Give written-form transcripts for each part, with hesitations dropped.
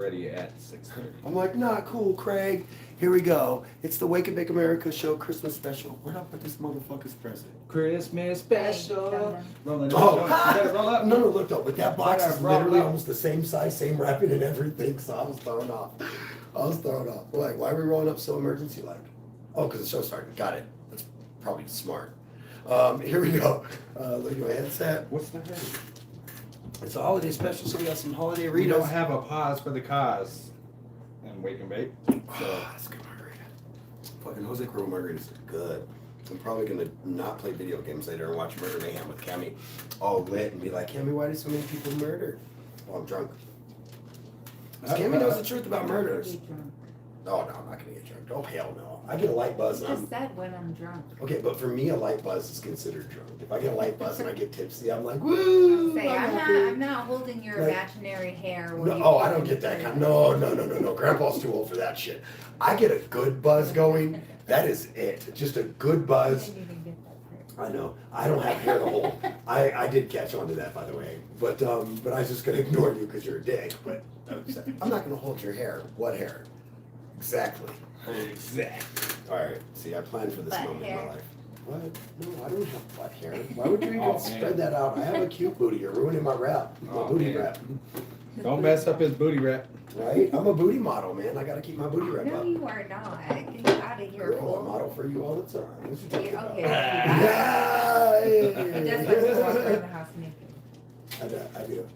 ready at 6:30. I'm like, nah, cool, Craig. Here we go. It's the Wake and Bake America show Christmas special. Where'd I put this motherfucker's present? Christmas special. Rolling up. Oh, You better roll up. no, look though, but that box is Roll literally up. almost the same size, same wrapping and everything, so I was thrown off. We're like, why are we rolling up so emergency like? Oh, because the show's starting. Got it. That's probably smart. Here we go. Look at my headset. What's the head? It's a holiday special, so we got some holiday We don't Ritas. have a pause for the cause. And wake and bake. So That's a good margarita. Fucking Jose Cuervo margaritas are good. I'm probably gonna not play video games later and watch Murder Mayhem with Cammy all lit and be like, Cammy, why do so many people murder? Well, I'm drunk. 'Cause Cammy knows the truth about murders. Oh, no, I'm not gonna get drunk. Oh, hell no. I get a light buzz You and just said when I'm drunk. okay, but for me, a light buzz is considered drunk. If I get a light buzz and I get tipsy, I'm like, woo! Say, I'm I'm happy. not holding your Like- imaginary hair. No, oh, I don't get that kind. No. Grandpa's too old for that shit. I get a good buzz going. That is it. Just a good I buzz. didn't even get that part. I know. I don't have hair to hold. I did catch on to that, by the way. But I was just gonna ignore you because you're a dick. But I'm not gonna hold your hair. What hair? Exactly. exactly. All right. See, I planned for this Butt moment in hair. my life. What? No, I don't have butt hair. Why would you even Oh, man. spread that out? I have a cute booty. You're ruining my rap. My Oh, booty man. wrap. Don't mess up his booty wrap. Right? I'm a booty model, man. I gotta keep my booty wrap No, up. you are not. Get out of here, Girl, I fool. model for you all the time. What you talking Yeah, about? okay. Yeah. Just like you walk around the house naked. I do.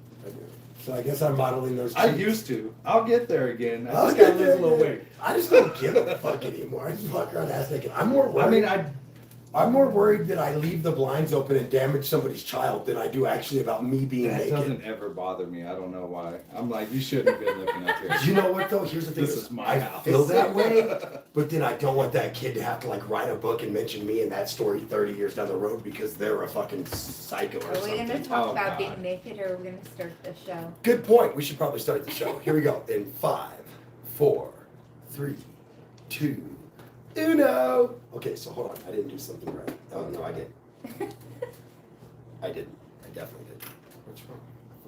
So I guess I'm modeling those I cheeks. used to. I'll get there again. I I'll just get gotta lose there a little again. weight. I just don't give a fuck anymore. I just walk around ass naked. I'm more worried. I'm more worried that I leave the blinds open and damage somebody's child than I do actually about me being That naked. doesn't ever bother me. I don't know why. I'm like, you shouldn't have been looking up here. You know what though? Here's the thing. This is my I house. feel that way, but then I don't want that kid to have to like write a book and mention me in that story 30 years down the road because they're a fucking psycho or Are we something. gonna talk Oh, about God. being naked, or are we gonna start the show? Good point. We should probably start the show. Here we go. In 5, 4, 3, 2, 1. Okay, so hold on. I didn't do something right. Oh no, I did. I didn't. I definitely did. What's wrong?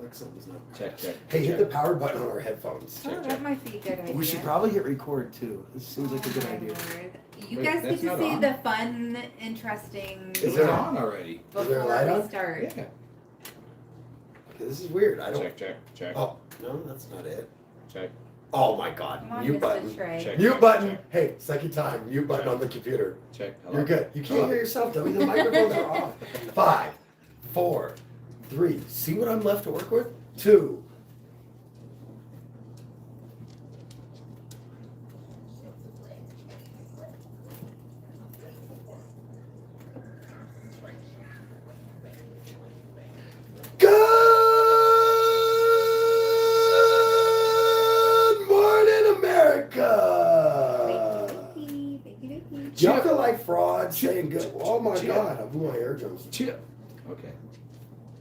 Like something's not right. Check. Hey, hit the power button on our headphones. Oh, that might be a good idea. We should probably hit record too. This seems like a good Oh, my idea. Lord. You Wait, guys get that's to not see on? the fun, interesting Is It's there- on already. Is there a before light we on? start. Yeah. Okay, this is weird. I don't. Check. Oh no, that's not it. Check. Oh my God, Come on, mute Mr. button. Trey. Check. Mute button. Hey, second time. Mute button on the computer. Check. Hello? You're good. You can't Hello? hear yourself, dummy. The microphones are off. 5, 4, 3. See what I'm left to work with? 2. Good morning, America. Bakey-dokey. Do y'all feel like fraud saying good? Oh my Chip. God, I blew my eardrums. Chip. Okay.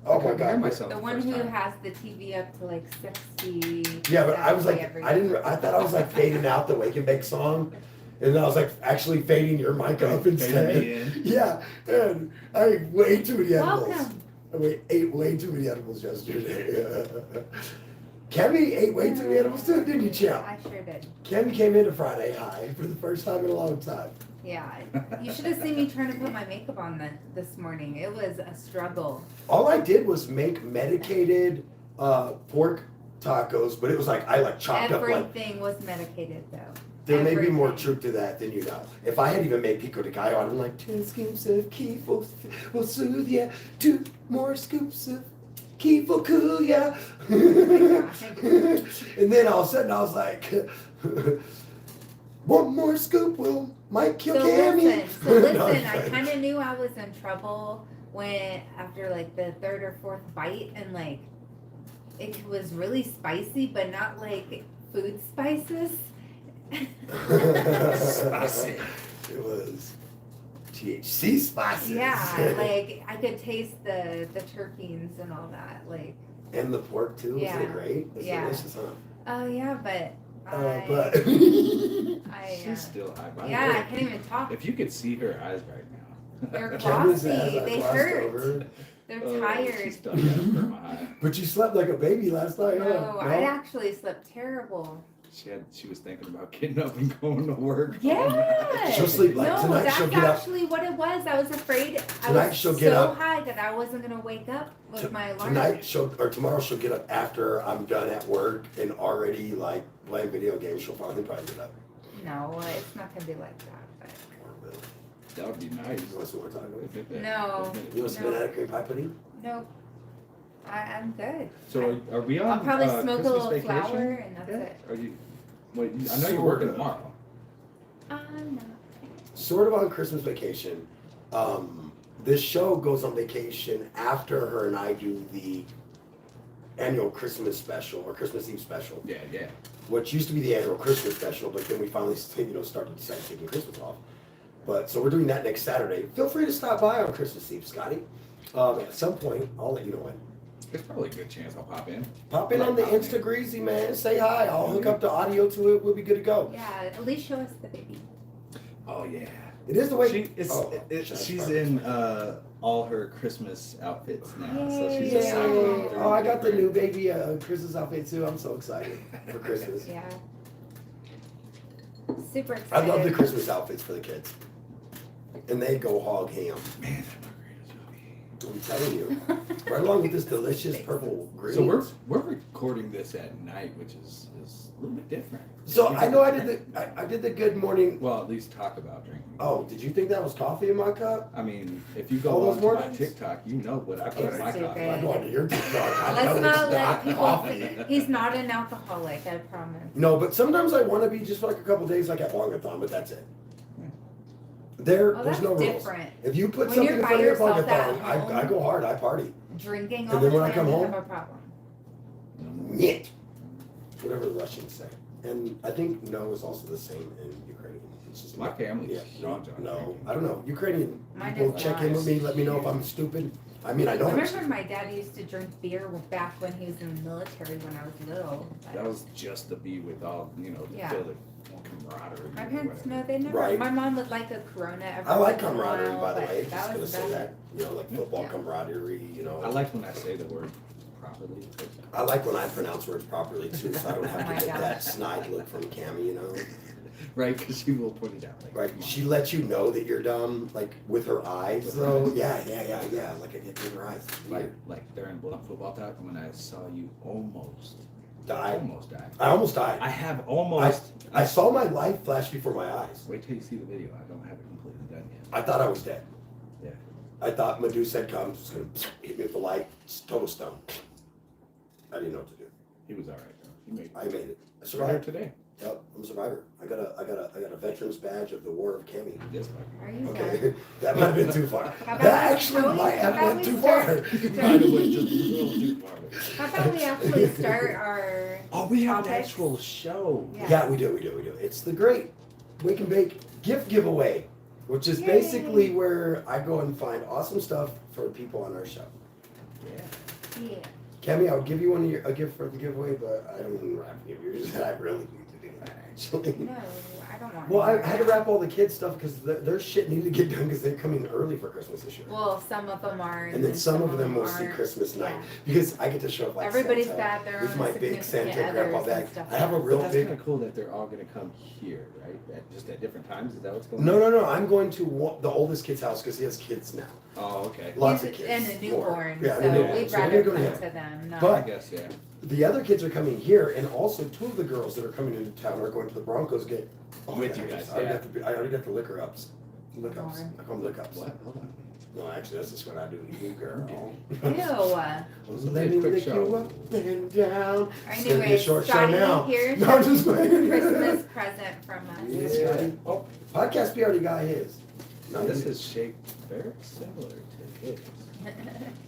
Oh I my couldn't hear God. myself The the one first who time. has the TV up to like 60. Yeah, but I was like, every I didn't. day. I thought I was like fading out the Wake and Bake song, and then I was like actually fading your mic up Fading instead. me in. Yeah, and I ate way too many edibles. Welcome. Ate way too many edibles yesterday. Kemi ate way too many edibles too, didn't you, Champ? I sure did. Kemi came into Friday high for the first time in a long time. Yeah. You should have seen me trying to put my makeup on this morning. It was a struggle. All I did was make medicated pork tacos, but it was like I like chopped up like. Everything was medicated though. There may be more Everything. truth to that than you know. If I had even made pico de gallo, I'd have been like 10 scoops of Keef will soothe ya. 2 more scoops of Keef will cool ya. And then all of a sudden I was like, 1 more scoop might kill So Cammy. listen, No, I'm I kidding. kind of knew I was in trouble when after like the 3rd or 4th bite, and like it was really spicy, but not like food spices. Spicy. It was THC spices. Yeah, like I could taste the terpenes and all that. Like, And the pork too. Was Yeah. it great? It's Yeah. delicious, huh? oh yeah, but But She's still high. By the yeah, I way, can't even talk. If you could see her eyes right now. They're Cameras glossy. as I They glossed hurt. over. They're She's tired. stuck after my But you slept like a baby last night, huh? No, I actually slept terrible. She was thinking about getting up and going to work. Yeah. She'll sleep like No, tonight. that's She'll get up. actually what it was. I was afraid. Tonight I was she'll get so up. high that I wasn't gonna wake up with my alarm. Tomorrow she'll get up after I'm done at work and already like playing video games. She'll probably get up. No, it's not gonna be like that. But Or will. That would be nice. You want some more time? No. You want some No. banana cream pie pudding? nope. I'm good. So are we on I'll probably smoke a Christmas little vacation? flour and that's it. Are you? Wait, I know you're working Sorta. tomorrow. I'm not. Sort of on Christmas vacation. This show goes on vacation after her and I do the annual Christmas special or Christmas Eve special, Yeah, yeah. which used to be the annual Christmas special, but then we finally started deciding taking Christmas off. But so we're doing that next Saturday. Feel free to stop by on Christmas Eve, Scotty. At some point, I'll let you know when. There's probably a good chance I'll pop in. Pop in on the Insta Greasy, man. Say hi. I'll hook up the audio to it. We'll be good to go. Yeah, at least show us the baby. Oh yeah. It is the way. She's in all her Christmas outfits now, so she's Yay. just cycling through. Oh, I got the new baby Christmas outfit too. I'm so excited for Christmas. Yeah. Super I excited. love the Christmas outfits for the kids. And they go hog ham. Man, that margarita's movie. I'm telling you. Right along with this delicious purple green. So we're recording this at night, which is a little bit different. So I know I did the good morning. Well, at least talk about drinking. Oh, did you think that was coffee in my cup? I mean, if you All go those on to my mornings? TikTok, you know what I put in my Stupid. coffee. I go onto your TikTok. I know Let's it's not let people coffee. think he's not an alcoholic, I promise. No, but sometimes I want to be just for like a couple days, like at Bongathon, but that's it. There's that's no rules. different. If you put When something you're in by front of your yourself at Bongathon, home. I go hard. I party. Drinking And all then the when I time, come you home- have a problem. Nyet. Whatever the Russians say. And I think no is also the same in Ukrainian. It's just My family's yeah, huge on no, drinking. I don't know. Ukrainian Mine people is check in with not. me, let me know if I'm stupid. I mean, I know I I'm remember stupid. my dad used to drink beer back when he was in the military when I was little. but That was just to be with all, to Yeah. feel the camaraderie. My or parents, whatever. no, they never. Right. My mom would like a Corona every I like once in a camaraderie, while, by the but way. Just that gonna was say about that. it. You know, like football Yeah. camaraderie, you know. I like when I say the word properly. I like when I pronounce words properly too, so I don't have Oh my to get God. that snide look from Cammie, you know. Right, because she will point it out. Like, Right, come on. she lets you know that you're dumb, like with her eyes, though. Yeah, like I get in her eyes. It's weird. Like during football talk when I saw you almost Died. died. I almost died. I have almost. I saw my life flash before my eyes. Wait till you see the video. I don't have it completely done yet. I thought I was dead. Yeah. I thought Medusa had come, just gonna hit me with the light, total stone. I didn't know what to do. He was all right though. He made. I made it. I We're here survived. today. Yep, I'm a survivor. I got a veteran's badge of the War of Cammie. Yes, Are you Okay, that might have been too far. How about That we- actually how might have about been we too start- far. By the way, just a little too far. How about we actually start our Oh, we have an topics? actual show. Yeah. Yeah, we do. It's the great Wake and Bake gift giveaway, which is Yay. basically where I go and find awesome stuff for people on our show. Yeah. Yeah. Cammie, I would give you a gift for the giveaway, but I don't even wrap yours. I really need to do that actually. No, I don't want. Well, I to. had to wrap all the kids' stuff because their shit needed to get done because they're coming early for Christmas this year. Well, some of them are. And then some of them will see aren't. Christmas night Yeah. because I get to show up like Everybody's Santa got their with own my big significant Santa grandpa others bag. and stuff. I have a But real that's big. kind of cool that they're all gonna come here, right? Just at different times. Is that what's going No, on? I'm going to the oldest kid's house because he has kids now. Oh, okay. Lots of He's- kids. And a more. newborn, Yeah, so and a newborn. we'd So we're rather gonna come go to to them. No. I But- guess yeah. The other kids are coming here, and also two of the girls that are coming into town are going to the Broncos game. With you guys, I yeah. already got the liquor ups. Lick ups. Darn. I call them lick ups. What? Hold on. No, actually, that's just what I do to you, girl. Ew. Let me Quick lick show. you up and down. It's gonna be a Anyway, short show Scotty, now. here's No, I'm your just playing. Christmas present from us. Yeah, Scotty. Oh, podcast B already got his. No, This is shaped very similar to his.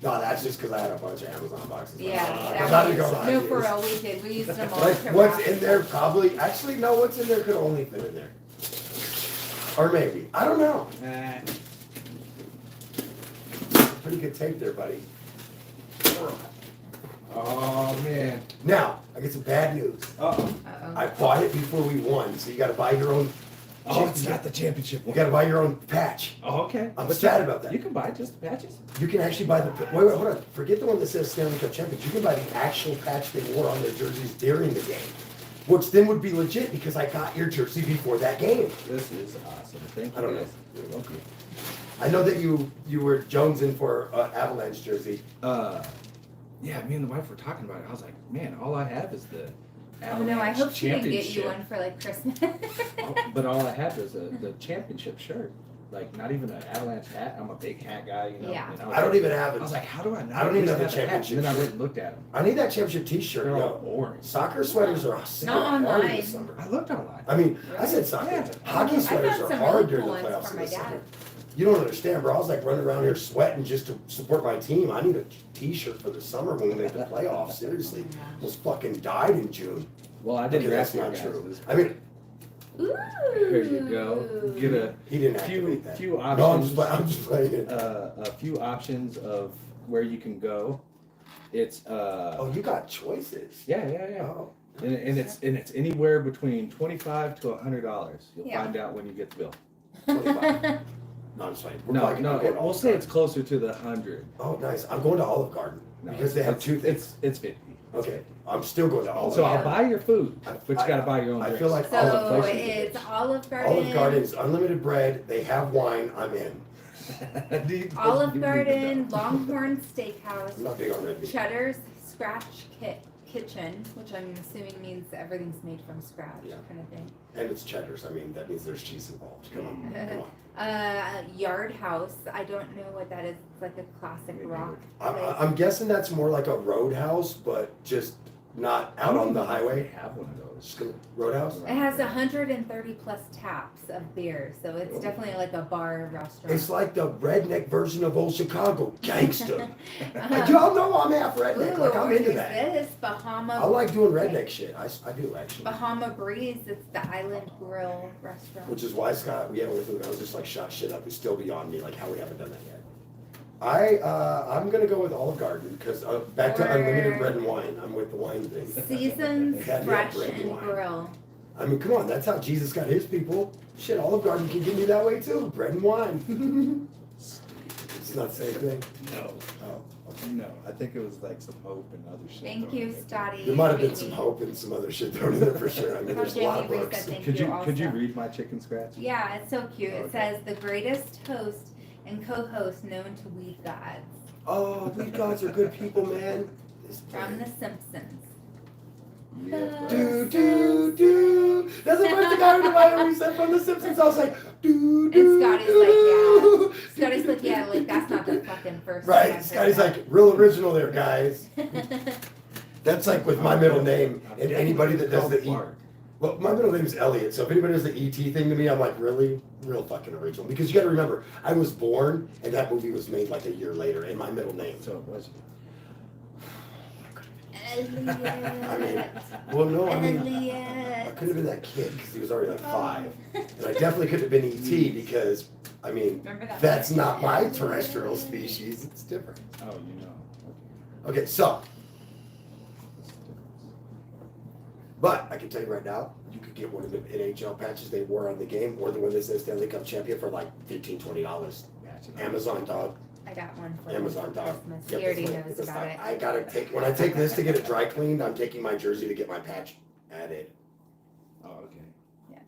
No, that's just because I had a bunch of Amazon boxes. Yeah, I'm that not was, gonna lie no, to for you. real, we did. We used them all Like, to what's wrap. in there probably, actually, no, what's in there could only fit in there. Or maybe, I don't know. Pretty good tape there, buddy. Oh man. Now, I get some bad news. Uh-oh. Uh-oh. I bought it before we won, so you gotta buy your own Oh, it's not the championship You one. got to buy your own patch. Oh, okay. I'm But sad you- about that. You can buy just the patches. You can actually buy the. Wait, hold on. Forget the one that says Stanley Cup champions. You can buy the actual patch they wore on their jerseys during the game, which then would be legit because I got your jersey before that game. This is awesome. Thank you. I don't know. guys. You're welcome. I know that you were jonesing for an Avalanche jersey. Yeah, me and the wife were talking about it. I was like, man, all I have is the Oh no, I Avalanche hope she didn't get you championship. one for like Christmas. But all I have is the championship shirt. Like, not even an Avalanche hat. I'm a big hat guy, you know. Yeah. And I don't even have I it. was like, how do I not? I don't even just have the a hat? championship And then I shirt. went and looked at them. I need that championship T-shirt. They're all Yo. orange. Soccer sweaters are Not hard in the online. summer. I looked online. I mean, I said soccer. Yeah. Hockey I sweaters found are some hard really during cool the ones playoffs for in my the dad. summer. You don't understand, bro. I was like running around here sweating just to support my team. I need a T-shirt for the summer when we make the playoffs. Seriously, almost fucking died in June. Well, I Okay, didn't that's grab not your true. guys'. I mean, Ooh. Here you go. Get a he didn't few activate that. few No, I'm options. just, I'm just playing it. A few options of where you can go. It's Oh, you got choices. yeah. Oh. And it's anywhere between $25 to $100. You'll Yeah. find out when you get the bill. 25. No, I'm just playing. We're No, probably gonna go to we'll Olive say it's Garden. closer to the 100. Oh, nice. I'm going to Olive Garden No, because they have it's- two things. It's 50. Okay, I'm still going to Olive So Garden. I'll buy your food, I- but you gotta buy your own I drinks. feel like So Olive Garden. it's Olive Garden. Olive Garden's unlimited bread. They have wine. I'm in. Olive You Garden, need to know. Longhorn Steakhouse, I'm not big on red meat. Cheddar's Scratch Kitchen, which I'm assuming means everything's made from scratch, Yeah. kind of thing. And it's Cheddar's. I mean, that means there's cheese involved. Come on, come on. Yard House. I don't know what that is. It's like a classic Maybe rock I'm, place. I'm guessing that's more like a roadhouse, but just not out on the highway. We have one of those. Just a roadhouse. It has 130 plus taps of beer, so it's definitely like a bar restaurant. It's like the redneck version of old Chicago, gangster. Uh-huh. Y'all know I'm half redneck. Like I'm into there's that. this Bahama. I like doing redneck shit. I do actually. Bahama Breeze. It's the Island Grill restaurant. Which is why Scott, we haven't listened. I was just like shot shit up. It's still beyond me. Like how we haven't done that yet. I'm gonna go with Olive Garden because back to Or- unlimited bread and wine. I'm with the wine thing. Seasons Yeah, Fresh bread and and wine. Grill. I mean, come on, that's how Jesus got his people. Shit, Olive Garden can give me that way too. Bread and wine. It's not the same thing. No, Oh, okay. no. I think it was like some hope and other shit. Thank thrown you, in there. Scotty. There might have been some hope and some other shit thrown in there for sure. I mean, there's a lot of Jamie books. reset, thank Could you also. read my chicken scratch? Yeah, it's so cute. It Okay. says the greatest host and co-host known to weed gods Oh, these guys are good people, man. from The Simpsons. Yeah. Do do do. That's the first thing I heard about when he said from The Simpsons. I was like, do do. And Scotty's do. Scotty's like, yeah, like that's not the fucking first. time Right, I've heard Scotty's that. like, real original there, guys. That's like with my middle name and anybody that does the E. Bart. Well, my middle name's Elliot, so if anybody does the ET thing to me, I'm like, really? Real fucking original. Because you gotta remember, I was born and that movie was made like a year later in my middle name. So it was. I mean, well, no, I mean, I Elliot. could have been that kid because he was already like 5. And I definitely could have been ET because, I mean, Remember that? that's not my terrestrial species. It's different. Oh, you know. Okay, so, but I can tell you right now, you could get one of the NHL patches they wore on the game or the one that says Stanley Cup champion for like $15, $20. Amazon, dog. I got one for Amazon, dog. Christmas. Yep, He already that's knows what- about it. I gotta take, when I take this to get it dry cleaned, I'm taking my jersey to get my patch added, Oh, okay.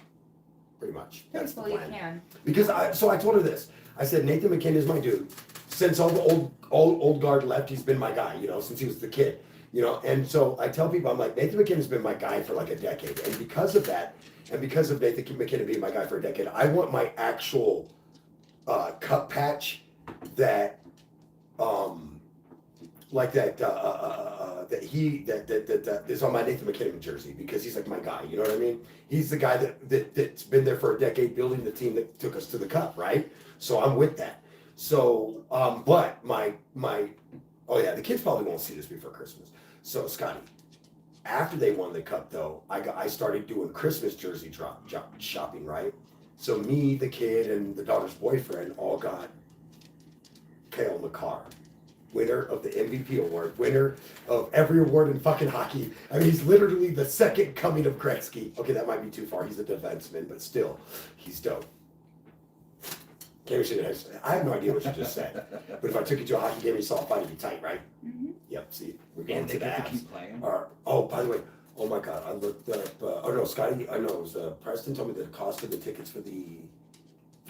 pretty much. That's the Well, you plan. can. Because I told her this. I said, Nathan McKinnon is my dude. Since all the old guard left, he's been my guy, you know, since he was the kid. You know, and so I tell people, I'm like, Nathan McKinnon's been my guy for like a decade. And because of that, and because of Nathan McKinnon being my guy for a decade, I want my actual cup patch that like that that is on my Nathan McKinnon jersey because he's like my guy, you know what I mean? He's the guy that's been there for a decade building the team that took us to the cup, right? So I'm with that. So but my oh yeah, the kids probably won't see this before Christmas. So Scotty, after they won the cup though, I started doing Christmas jersey shopping, right? So me, the kid, and the daughter's boyfriend all got Kale McCarr. winner of the MVP award, winner of every award in fucking hockey. I mean, he's literally the second coming of Gretzky. Okay, that might be too far. He's a defenseman, but still, he's dope. I have no idea what you just said. But if I took you to a hockey game and you saw a fight, it'd be tight, right? Mm-hmm. Yep, see, we're going And to they the get to Avs. keep playing. Oh, by the way, oh my God, I looked up, oh no, Scotty, I know, it was Preston told me the cost of the tickets for the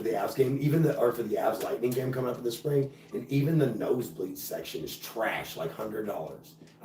Avs game, for the Avs Lightning game coming up in the spring, and even the nosebleed section is trash, like $100.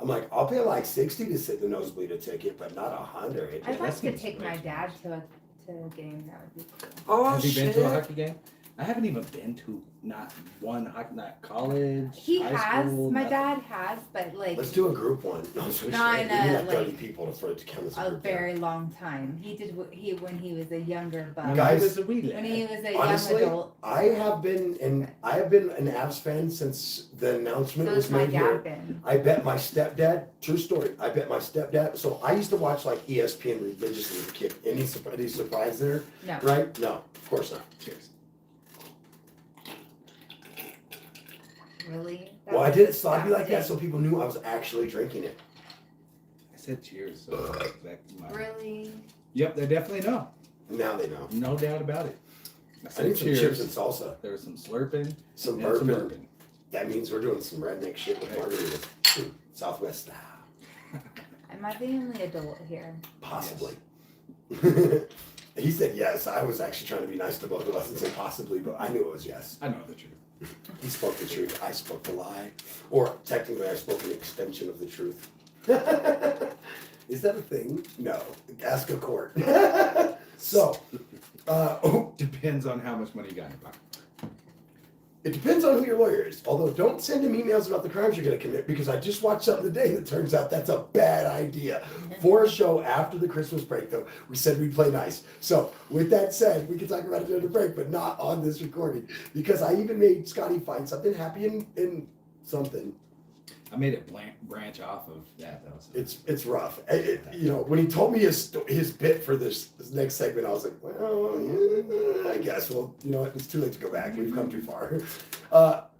I'm like, I'll pay like $60 to sit the nosebleed a ticket, but not $100. I'd like to seems take way my too dad much. to a game. That would be cool. Oh, Have you been shit. to a hockey game? I haven't even been to not one hockey, not college. He high has. school, My nothing. dad has, but like Let's do a group one. No, so we Not should- in we a, need like 30 like, people to throw it to count as a a group. very long time. He did when he was a younger buck. When Guys, he was a wee lad. When he was a Honestly, young adult. I have been an Avs fan since the announcement So was has my made here. dad been. I bet my stepdad, true story, I bet my stepdad, so I used to watch like ESPN religiously as a kid. Any surprise there? No. Right? No, of course not. Cheers. Really? Well, I did it sloppy like that That's so people knew I was actually drinking it. I said cheers. So that's my... Really? Yep, they definitely know. Now they know. No doubt about it. I I said need some cheers. chips and salsa. There was some slurping Some and bourbon. some bourbon. That means we're doing some redneck shit with margaritas. Southwest style. Am I the only adult here? Possibly. He said yes. I was actually trying to be nice to both of us and say possibly, but I knew it was yes. I know the truth. He spoke the truth. I spoke the lie. Or technically, I spoke an extension of the truth. Is that a thing? No. Ask a court. So, Depends on how much money you got in your pocket. it depends on who your lawyer is. Although, don't send him emails about the crimes you're going to commit because I just watched something today that turns out that's a bad idea. For a show after the Christmas break, though, we said we'd play nice. So, with that said, we can talk about it during the break, but not on this recording because I even made Scotty find something happy in something. I made it branch off of that though. So. It's rough. You know, when he told me his bit for this next segment, I was like, well, yeah, I guess. Well, you know what? It's too late to go back. We've come too far.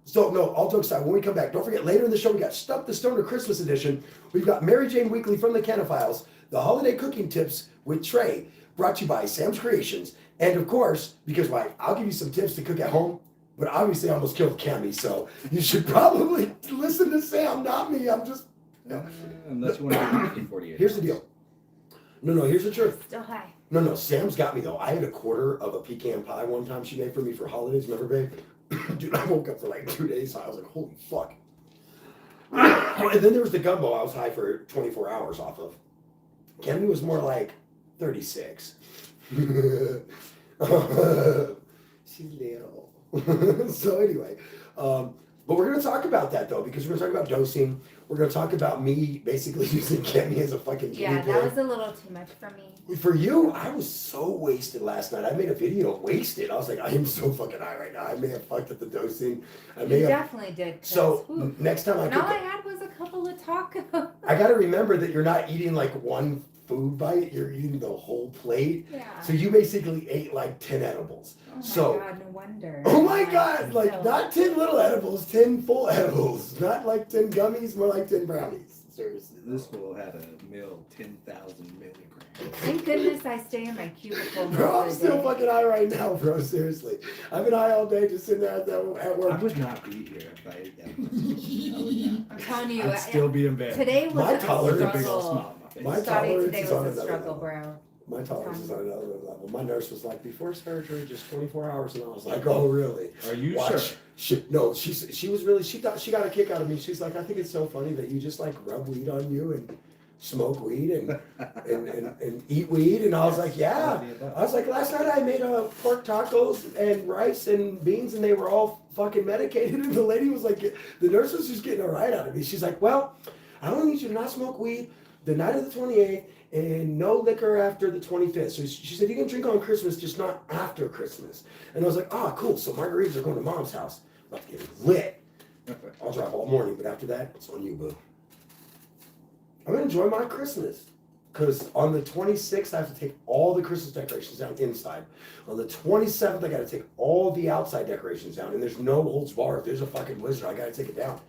So, no, all jokes aside, when we come back, don't forget, later in the show, we got Stuff the Stoner Christmas edition. We've got Mary Jane Weekly from the Canophiles, the holiday cooking tips with Trey, brought to you by Sam's Creations. And, of course, because I'll give you some tips to cook at home. But obviously, I almost killed Cammy, so you should probably listen to Sam, not me. I'm just. No. Unless you want to do 48. Here's the deal. No, here's the truth. Still high. No, Sam's got me, though. I had a quarter of a pecan pie one time she made for me for holidays. Remember, babe? Dude, I woke up for like 2 days. So I was like, holy fuck. And then there was the gumbo I was high for 24 hours off of. Cammy was more like 36. She's little. So anyway, but we're going to talk about that though, because we're going to talk about dosing. We're going to talk about me basically using Cammy as a fucking guinea Yeah, pig. that was a little too much for me. For you, I was so wasted last night. I made a video wasted. I was like, I am so fucking high right now. I may have fucked up the dosing. I may You have. definitely did. 'Cause, So whew. next time I And all I cook, had was a couple of tacos. I got to remember that you're not eating like one food bite. You're eating the whole plate. Yeah. So you basically ate like 10 edibles. Oh my So- god, no wonder. Oh my God, like So- not 10 little edibles, 10 full edibles. Not like 10 gummies, more like 10 brownies. Seriously. This fool had a meal 10,000 milligrams. Thank goodness I stay in my cubicle most Bro, I'm of the still day. fucking high right now, bro. Seriously. I've been high all day just sitting there at I work. would not be here if I ate that much. I would not. I'm telling you, I'd still be in bed. today was My a tolerance- With a big old struggle. smile on my face. My Scotty, tolerance today is was on a another struggle, level. bro. My tolerance is on another level. My nurse was like, before surgery, just 24 hours. And I was like, oh, really? Are you Watch. sure? No, she was really, she thought she got a kick out of me. She's like, I think it's so funny that you just like rub weed on you and smoke weed and eat weed. And I was like, yeah. I was like, last night I made pork tacos and rice and beans and they were all fucking medicated. And the lady was like, the nurse was just getting a ride out of me. She's like, well, I only need you to not smoke weed the night of the 28th and no liquor after the 25th. So she said, you can drink on Christmas, just not after Christmas. And I was like, oh, cool. So margaritas are going to mom's house. I'm about to get lit. I'll drive all morning, but after that, it's on you, boo. I'm going to enjoy my Christmas. Because on the 26th, I have to take all the Christmas decorations down inside. On the 27th, I got to take all the outside decorations down. And there's no holds bar. If there's a fucking wizard, I got to take it down.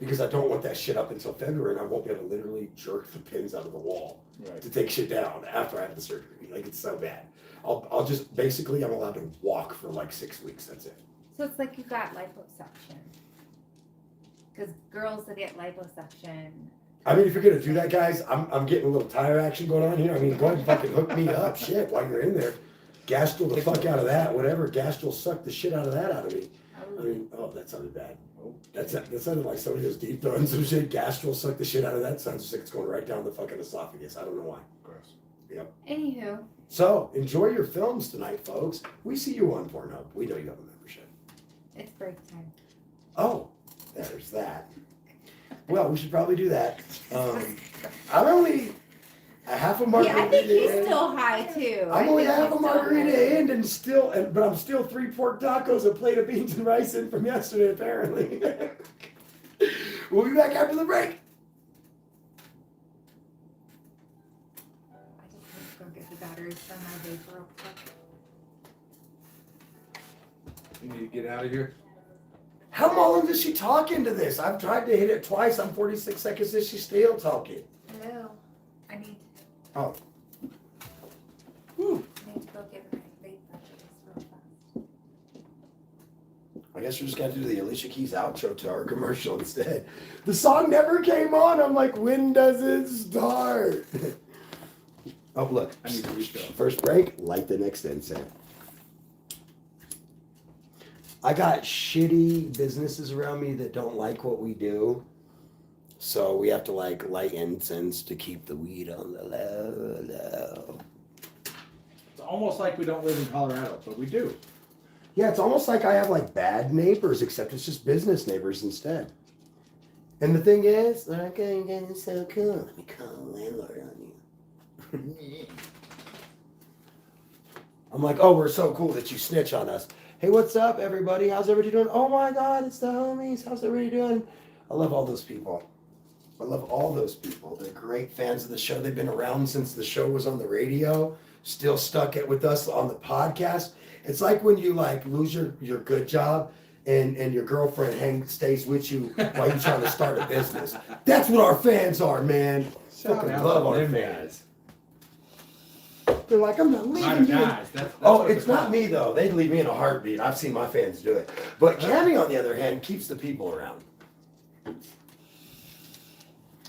because I don't want that shit up until February, and I won't be able to literally jerk the pins out of the wall Right. to take shit down after I have the surgery. Like, it's so bad. I'll just, basically, I'm allowed to walk for like 6 weeks. That's it. So it's like you got liposuction. Because girls that get liposuction. I mean, if you're gonna do that, guys, I'm getting a little tire action going on here. I mean, go ahead and fucking hook me up, shit, while you're in there. Gastrel the fuck out of that, whatever. Gastrel suck the shit out of that out of me. I mean, oh, that sounded bad. That sounded like somebody was deep throwing some shit. Gastrel suck the shit out of that. Sounds like it's going right down the fucking esophagus. I don't know why. Gross. Yep. Anywho. So enjoy your films tonight, folks. We see you on Pornhub. We know you have a membership. It's break time. Oh, there's that. Well, we should probably do that. I'm only a half a margarita. Yeah, I think he's in. still high too. I'm only half a margarita in, but I'm still 3 pork tacos, a plate of beans and rice in from yesterday, apparently. We'll be back after the break. I just need to go get the batteries for my vapor real quick. You need to get out of here. How long does she talk into this? I've tried to hit it twice. I'm 46 seconds and she's still talking. Hello. I need Oh. Whew. to go get my vape batteries real fast. I guess we're just gonna do the Alicia Keys outro to our commercial instead. The song never came on. I'm like, when does it start? Oh, look. I need to refill. First break, light the next incense. I got shitty businesses around me that don't like what we do. So we have to like light incense to keep the weed on the low. It's almost like we don't live in Colorado, but we do. Yeah, it's almost like I have like bad neighbors, except it's just business neighbors instead. And the thing is, okay, it's so cool. Let me call the landlord on you. I'm like, oh, we're so cool that you snitch on us. Hey, what's up, everybody? How's everybody doing? Oh my God, it's the homies. How's everybody doing? I love all those people. I love all those people. They're great fans of the show. They've been around since the show was on the radio, still stuck it with us on the podcast. It's like when you like lose your good job and your girlfriend stays with you while you're trying to start a business. That's what our fans are, man. Fucking love our fans. They're like, I'm not leaving you. Oh, it's not me though. They'd leave me in a heartbeat. I've seen my fans do it. But Cammy, on the other hand, keeps the people around.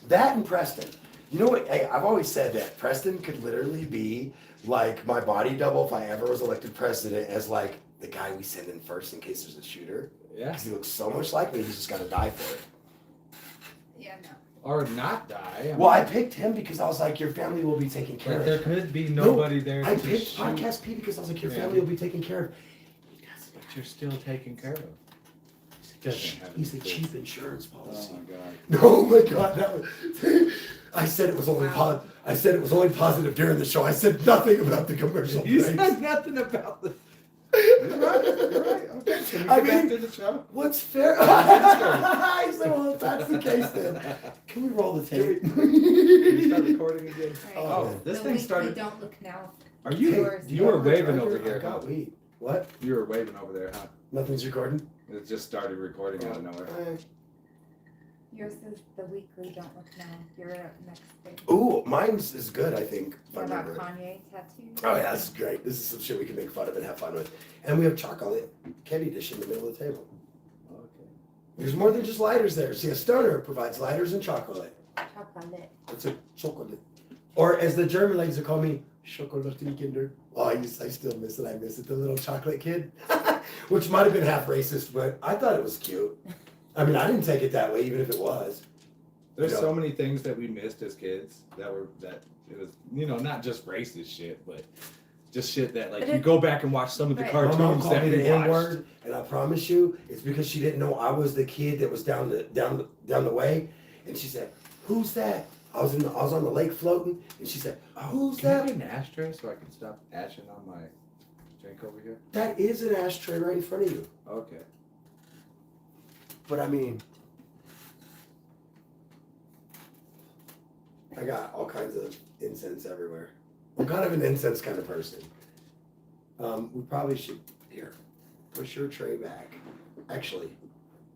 That and Preston. You know what? Hey, I've always said that Preston could literally be like my body double if I ever was elected president, as like the guy we send in first in case there's a shooter. Yeah. Because he looks so much like me, he's just got to die for it. Yeah, no. Or not die. Well, I picked him because I was like, your family will be taken care There of. could be nobody there. I to picked shoot. Podcast P because I was like, your Yeah. family will be taken care of. But you're still taken care of. He's a cheap insurance policy. Oh my God. Oh my God, that was. I said it was only I said it was only positive during the show. I said nothing about the commercial You breaks. said nothing about the. You're right. Okay. Can we I get back mean, to the show? What's fair? I said, well, if that's the case, then can we roll the tape? Can you start recording again? Right. Oh, man. this The thing week started. We don't look now. Are you? Yours. You were waving Charger? over here. I got Huh? weed. What? You were waving over there, huh? Nothing's recording? It just started recording out of nowhere. Yours is the weekly don't look now. You're up next thing. Ooh, mine's is good, I think. If I What about remember. Kanye tattoo? Oh yeah, this is great. This is some shit we can make fun of and have fun with. And we have chocolate candy dish in the middle of the table. Okay. There's more than just lighters there. See, a stoner provides lighters and chocolate. Chocolate. It's a chocolate. Or as the German ladies would call me, Schokoladenkinder. Oh, I still miss it. I miss it. The little chocolate kid. Which might have been half racist, but I thought it was cute. I mean, I didn't take it that way, even if it was. There's Yeah. so many things that we missed as kids that it was not just racist shit, but just shit that like But you go back and watch some of the Right. My mom cartoons called that me we the N watched. word, and I promise you, it's because she didn't know I was the kid that was down the way, and she said, "Who's that?" I was on the lake floating, and she said, "Who's Can I that?" get an ashtray so I can stop ashing on my drink over here? That is an ashtray right in front of you. Okay. But I mean, I got all kinds of incense everywhere. I'm kind of an incense kind of person. We probably should, here, push your tray back. Actually,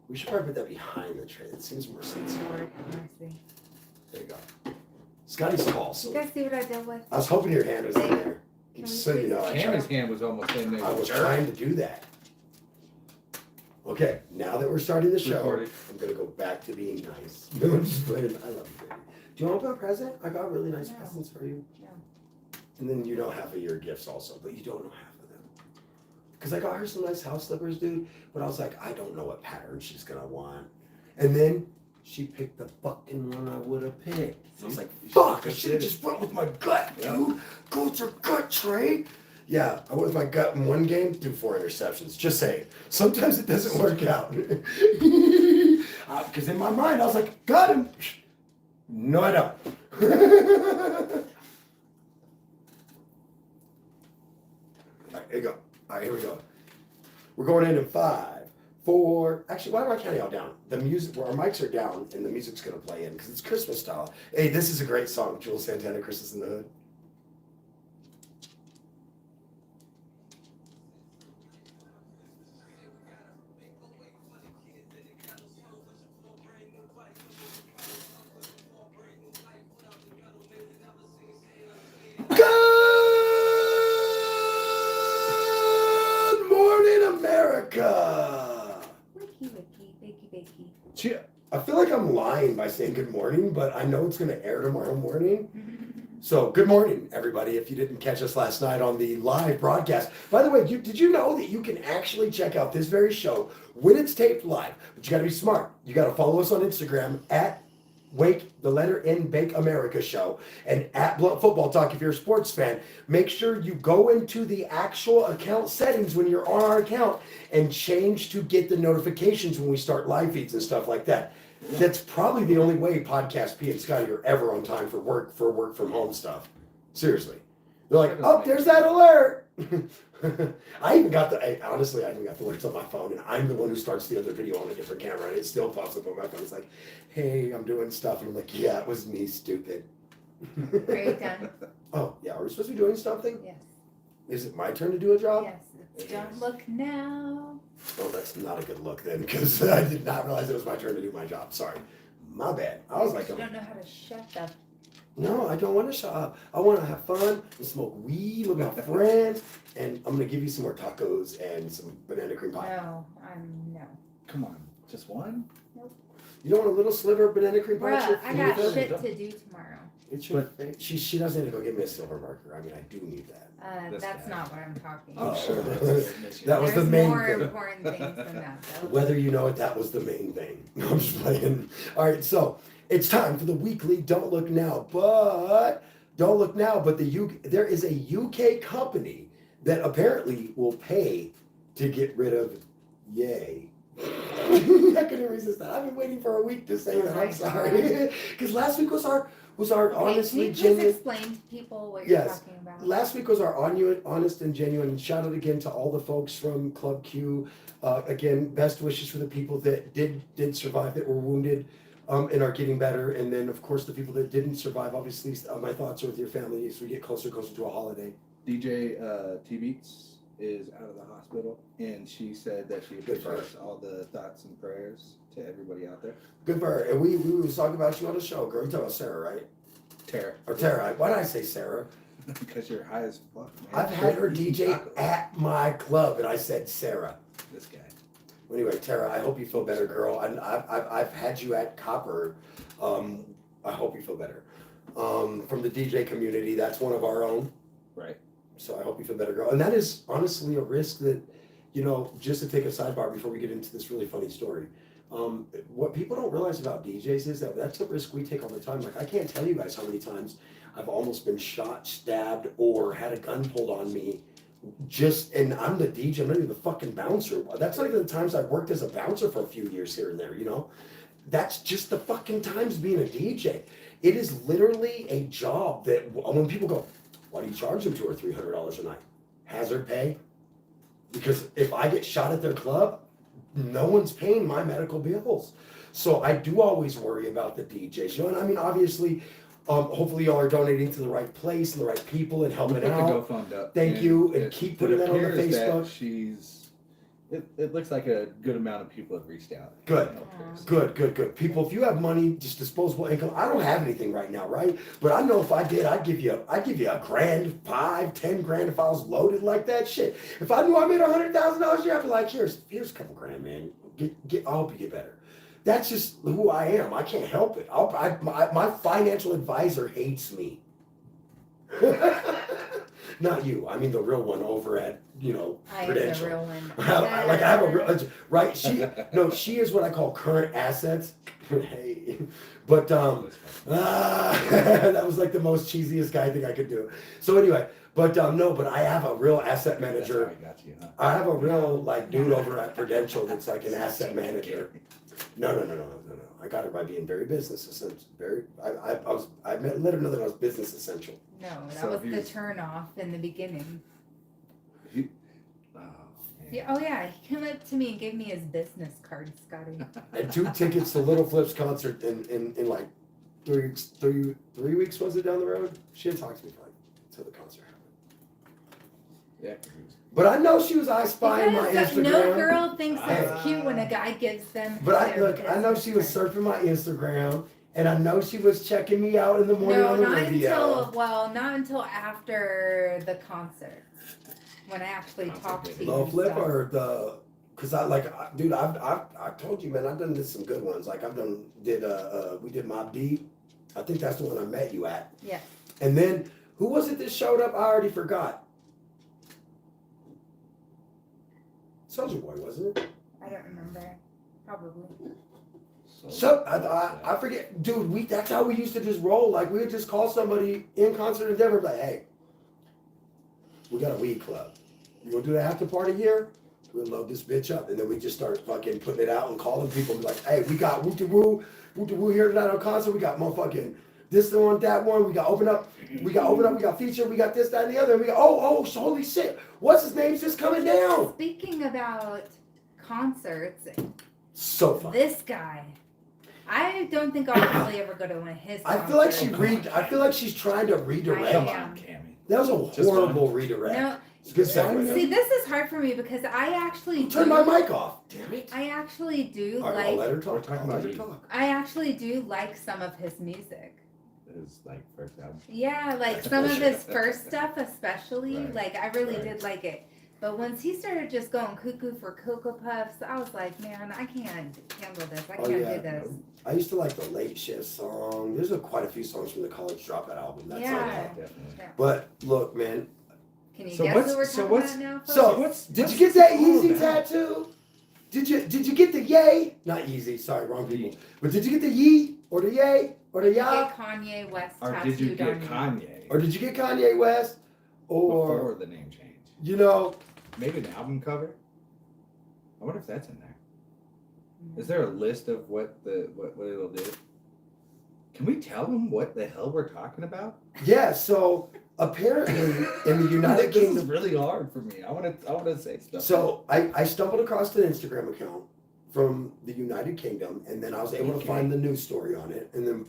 We should probably put that behind the tray. It seems more sensitive. Lord have mercy. There you go. Scotty's small, You so guys see what I dealt with? I was hoping your hand was in there. Can we So you please- know, Cammy's hand was almost in there. I was trying to do that. Okay, now that we're starting the show, Recorded. I'm gonna go back to being nice. No, I'm just playing. I love you, baby. Do you want to open a present? I got really nice No. presents for you. No. And then you know half of your gifts also, but you don't know half of them. Because I got her some nice house slippers, dude. But I was like, I don't know what pattern she's gonna want. And then she picked the fucking one I would have picked. So I was like, fuck, I should have just went with my gut, dude. Go with your gut, Trey. Yeah, I went with my gut in one game, do 4 interceptions. Just saying. Sometimes it doesn't work out. Because in my mind, I was like, got him. No, I don't. All right, here we go. All right, here we go. We're going in 5, 4. Actually, why do I count y'all down? The music, our mics are down, and the music's gonna play in because it's Christmas style. Hey, this is a great song, Jules Santana, "Christmas in the Hood." Good morning, America. Wiki, wiki, bakey, bakey. Cheer. I feel like I'm lying by saying good morning, but I know it's going to air tomorrow morning. So, good morning, everybody. If you didn't catch us last night on the live broadcast. By the way, did you know that you can actually check out this very show when it's taped live? But you got to be smart. You got to follow us on Instagram at Wake, the letter N, Bake America Show, and at Blunt Football Talk if you're a sports fan. Make sure you go into the actual account settings when you're on our account and change to get the notifications when we start live feeds and stuff like that. That's probably the only way Podcast P and Scotty are ever on time for work from home stuff. Seriously. They're like, oh, there's that alert. I even got the alerts on my phone, and I'm the one who starts the other video on a different camera, and it still pops up on my phone. It's like, hey, I'm doing stuff. And I'm like, yeah, it was me, stupid. Are you done? Oh, yeah. Are we supposed to be doing something? Yes. Is it my turn to do a job? Yes. It's don't look now. Oh, that's not a good look then, because I did not realize it was my turn to do my job. Sorry. My bad. I was like, You don't know how to shut the. no, I don't want to shut up. I want to have fun and smoke weed with my friends, and I'm going to give you some more tacos and some banana cream pie. No, no. Come on, just one? You don't want a little sliver of banana cream pie? Bruh, I got It's shit to do tomorrow. your she doesn't have to go get me a silver marker. I mean, I do need that. This That's guy. not what I'm talking Oh, about. sure that's that was the There's main more thing. important things than that, though. Whether you know it, that was the main thing. No, I'm just playing. All right, so it's time for the weekly Don't Look Now, but there is a UK company that apparently will pay to get rid of Yay. I couldn't resist that. I've been waiting for a week to say Oh that. my I'm sorry, because last week was our Okay, honestly can you genuine. please explain to people what you're Yes. talking about? Last week was our honest and genuine. And shout out again to all the folks from Club Q. Again, best wishes for the people that did survive, that were wounded, and are getting better. And then, of course, the people that didn't survive. Obviously, my thoughts are with your family as we get closer to a holiday. DJ T Beats is out of the hospital, and she said that she Good for her. appreciates all the thoughts and prayers to everybody out there. Good for her. And we was talking about you on the show, girl. You talking about Sarah, right? Tara, Or Tara. Why did I say Sarah? because you're high as fuck, man. I've had her Eating DJ tacos. at my club, and I said Sarah. This guy. Anyway, Tara, I hope you feel better, girl. And I've had you at Copper. I hope you feel better. From the DJ community, that's one of our own. Right. So I hope you feel better, girl. And that is honestly a risk that, just to take a sidebar before we get into this really funny story. What people don't realize about DJs is that that's a risk we take all the time. Like, I can't tell you guys how many times I've almost been shot, stabbed, or had a gun pulled on me. And I'm the DJ, I'm not even the fucking bouncer. That's not even the times I've worked as a bouncer for a few years here and there, That's just the fucking times being a DJ. It is literally a job that when people go, why do you charge them $200 or $300 a night? Hazard pay? Because if I get shot at their club, no one's paying my medical bills. So I do always worry about the DJs. And I mean, obviously, hopefully y'all are donating to the right place and the right people and We helping put the out. GoFund up. Thank you, and keep putting that on the appears that Facebook. she's It looks like a good amount of people have reached out. Good. Yeah. Good. People, if you have money, just disposable income. I don't have anything right now, right? But I know if I did, I'd give you a grand, 5, 10 grand if I was loaded like that. Shit. If I knew I made $100,000 a year, I'd be like, here's a couple grand, man. I'll help you get better. That's just who I am. I can't help it. My financial advisor hates me. Not you. I mean the real one over at I am Prudential. the real one. I have a real right. She is what I call current assets. Hey, but that was like the most cheesiest guy thing I could do. So anyway, but I have a real asset manager. That's how I got you, huh? I have a real dude over at Prudential that's like an asset manager. No. I got it by being very business essential. I let him know that I was business essential. No, that So was he the was- turn off in the beginning. Oh, man. Yeah, he came up to me and gave me his business card, Scotty. And 2 tickets to Little Flip's concert in like 3 weeks was it down the road? She didn't talk to me for till the concert happened. Yeah, 'cause he was- But I know she was spying my Because Instagram. no girl thinks it's Ah. cute when a guy gives them. But I their know she was business card. surfing my Instagram, and I know she was checking me out in the morning No, on the not radio. not until after the concert, when I actually Concert talked to did. you. Low and Flip stuff. or cause dude, I've told you, man, I've done some good ones. Like we did Mob Deep. I think that's the one I met you at. Yeah. And then who was it that showed up? I already forgot. Soulja Boy, wasn't it? I don't remember. Probably. So I forget, dude. That's how we used to just roll. Like we would just call somebody in concert in Denver, like, hey, we got a weed club. You gonna do the after party here? We'll load this bitch up, and then we just start fucking putting it out and calling people and be like, hey, we got woo to woo here tonight on concert. We got motherfucking this one, that one. We got open up. We got feature. We got this, that, and the other. And we got holy shit. What's his name's just coming down? Speaking about concerts, So fun. this guy, I don't think I'll really ever go to one of his I concerts. feel like she's trying to redirect. Come Yeah. on, Cammy. That was a Just horrible redirect. No, It's a good segue. see, this is hard for me because I actually Turn my mic off. Damn it. I actually do All right, I'll let like. her talk. We're talking I'll let about her you. talk. I actually do like some of his music. His first album. Yeah, like That's some of bullshit. his first stuff, especially. Right, Like I really right. did like it. But once he started just going cuckoo for Cocoa Puffs, I was like, man, I can't handle this. I Oh, can't yeah. do this. I used to like the Late Shift song. There's quite a few songs from the College Dropout album. That's Yeah. on Definitely. But look, man. Can you So guess what's- who we're so talking what's- about now? Folks? So did you get that all Yeezy about? tattoo? Did you get the yay? Not Yeezy. Sorry, wrong people. But did you get the yee or the yay or the Did you ya? get Kanye West Or tattooed did you get on you? Kanye Or did you get Kanye West? Or before the name change? Maybe an album cover. I wonder if that's in there. Is there a list of what it'll do? Can we tell them what the hell we're talking about? yeah. So apparently in the United This is Kingdom. really hard for me. I want to say stuff. So I stumbled across an Instagram account from the United Kingdom, and then I was able to UK. find the news story on it, and then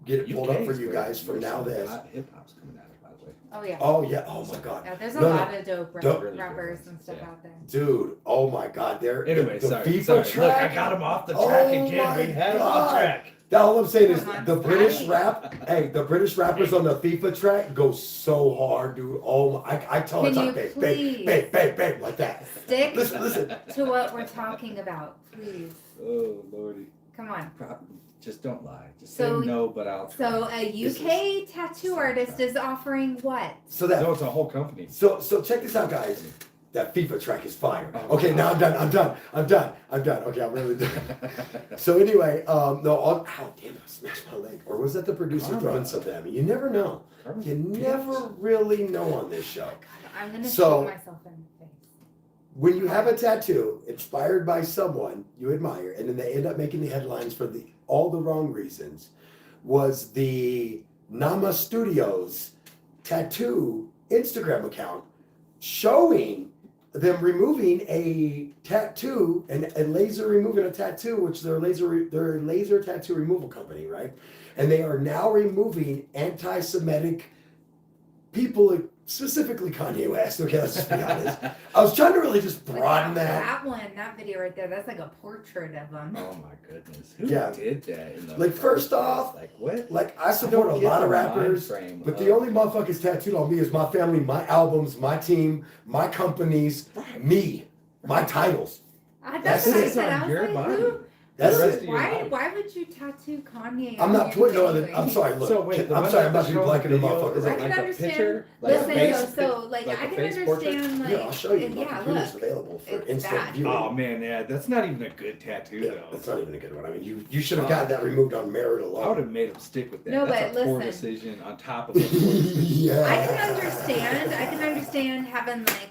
get it pulled up for you guys from now this. Hip hop's coming out of, by the way. Oh yeah. Oh yeah! Oh my god, Yeah, there's a No, no. lot of dope, Dope. Really good rappers ones, and stuff yeah. out there. dude! Oh my god, they're Anyway, the sorry. FIFA Sorry. track. Look, I got him off the track Oh again. my We had him God. off track. Now all I'm saying is Come on, the British Scotty. rap. Hey, the British rappers on the FIFA track go so hard, dude. Oh my! I tell Can it you like babe, please- babe, like that. Stick Listen. to what we're talking about, please. Oh lordy. Come on. Just don't lie. Just So- say no, but I'll try. So a UK tattoo artist is offering what? So that No, it's a whole company. So check this out, guys. That FIFA track is fire. Oh, Okay, now I'm done. Okay, I'm really done. So anyway, oh damn it, I smashed my leg. Or was that the producer Karma. throwing something at me? You never know. Karma's You a never bitch. really know on this show. God, I'm gonna So- shoot myself in the face. When you have a tattoo inspired by someone you admire, and then they end up making the headlines for all the wrong reasons, was the Nama Studios tattoo Instagram account showing them removing a tattoo and laser removing a tattoo, which they're a laser tattoo removal company, right? And they are now removing anti-Semitic people specifically Kanye West. Okay, let's just be honest. I was trying to really just But broaden that video right there, that's like a portrait of him. Oh my goodness. Who Yeah. did that in the Like, first place? off, Like what? Like, I support a don't get lot of the mind rappers, frame but of- the only motherfuckers tattooed on me is my family, my albums, my team, my companies, me, my titles. That's what I it. said. I on was your like, body. who? That's The rest it. of your life. Why would you tattoo Kanye? I'm on not your putting no other. face? I'm sorry. Look, So wait, the I'm one sorry. that I'm about to be showed blanking in video, motherfuckers. is it I Right can like a understand. picture? Like a Listen, face so like like I a can face portrait? understand like Yeah, I'll show you. My yeah, computer's look, available for it's instant bad. viewing. Oh man, yeah, that's not even a good tattoo Yeah, though. that's not even a good one. I mean, you should have gotten that removed on merit I would alone. have made him stick with that. No, That's but a poor listen. decision on top of a poor decision. Yeah. I can understand having like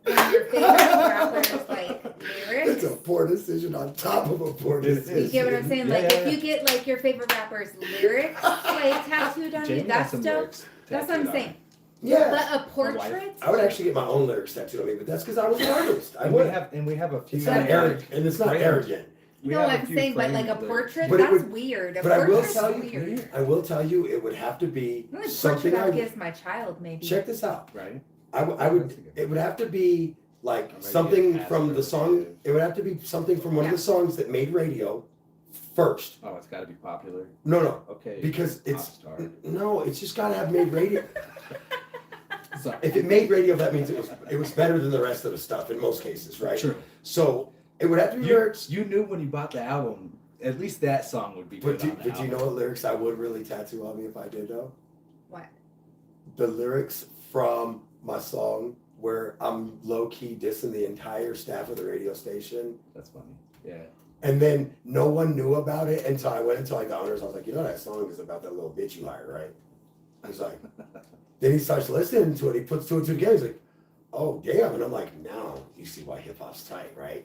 one of your favorite rappers like lyrics. It's a poor decision on top of a poor It is. decision. You get what I'm saying? Yeah, Like yeah, if yeah. you get like your favorite rapper's lyrics like tattooed on you, Jamie has that's some dope. lyrics That's what I'm tattooed on saying. Yeah. But a portrait? I would actually get my own lyrics tattooed on me, but that's because I was an artist. I And would. we have a few. It's not arrogant, and it's not Framed. arrogant. We No, have a I'm few saying, but like a framed portrait, But it that's would- weird. A but I will portrait's tell you- weird. I will tell you, it would have to be The only something portrait I I'd would. give my child, maybe. Check this out. Right? I would. It would have to be like Maybe something an from the song. Astro. It would have to be something from one of the songs that made radio first. Oh, it's got to be popular. No, Okay. because it's Star. no. It's just gotta have made radio. So, If it made radio, that means it was better than the rest of the stuff in most cases, right? True. So it would have to be lyrics. You knew when you bought the album, at least that song would be good on the But you album. know what lyrics I would really tattoo on me if I did though? What? The lyrics from my song where I'm low key dissing the entire staff of the radio station. That's funny. Yeah. And then no one knew about it until I went into like the owners. I was like, you know that song is about that little bitch you hired, right? He's like, then he starts listening to it. He puts two and two together. He's like, oh damn. And I'm like, now you see why hip hop's tight, right?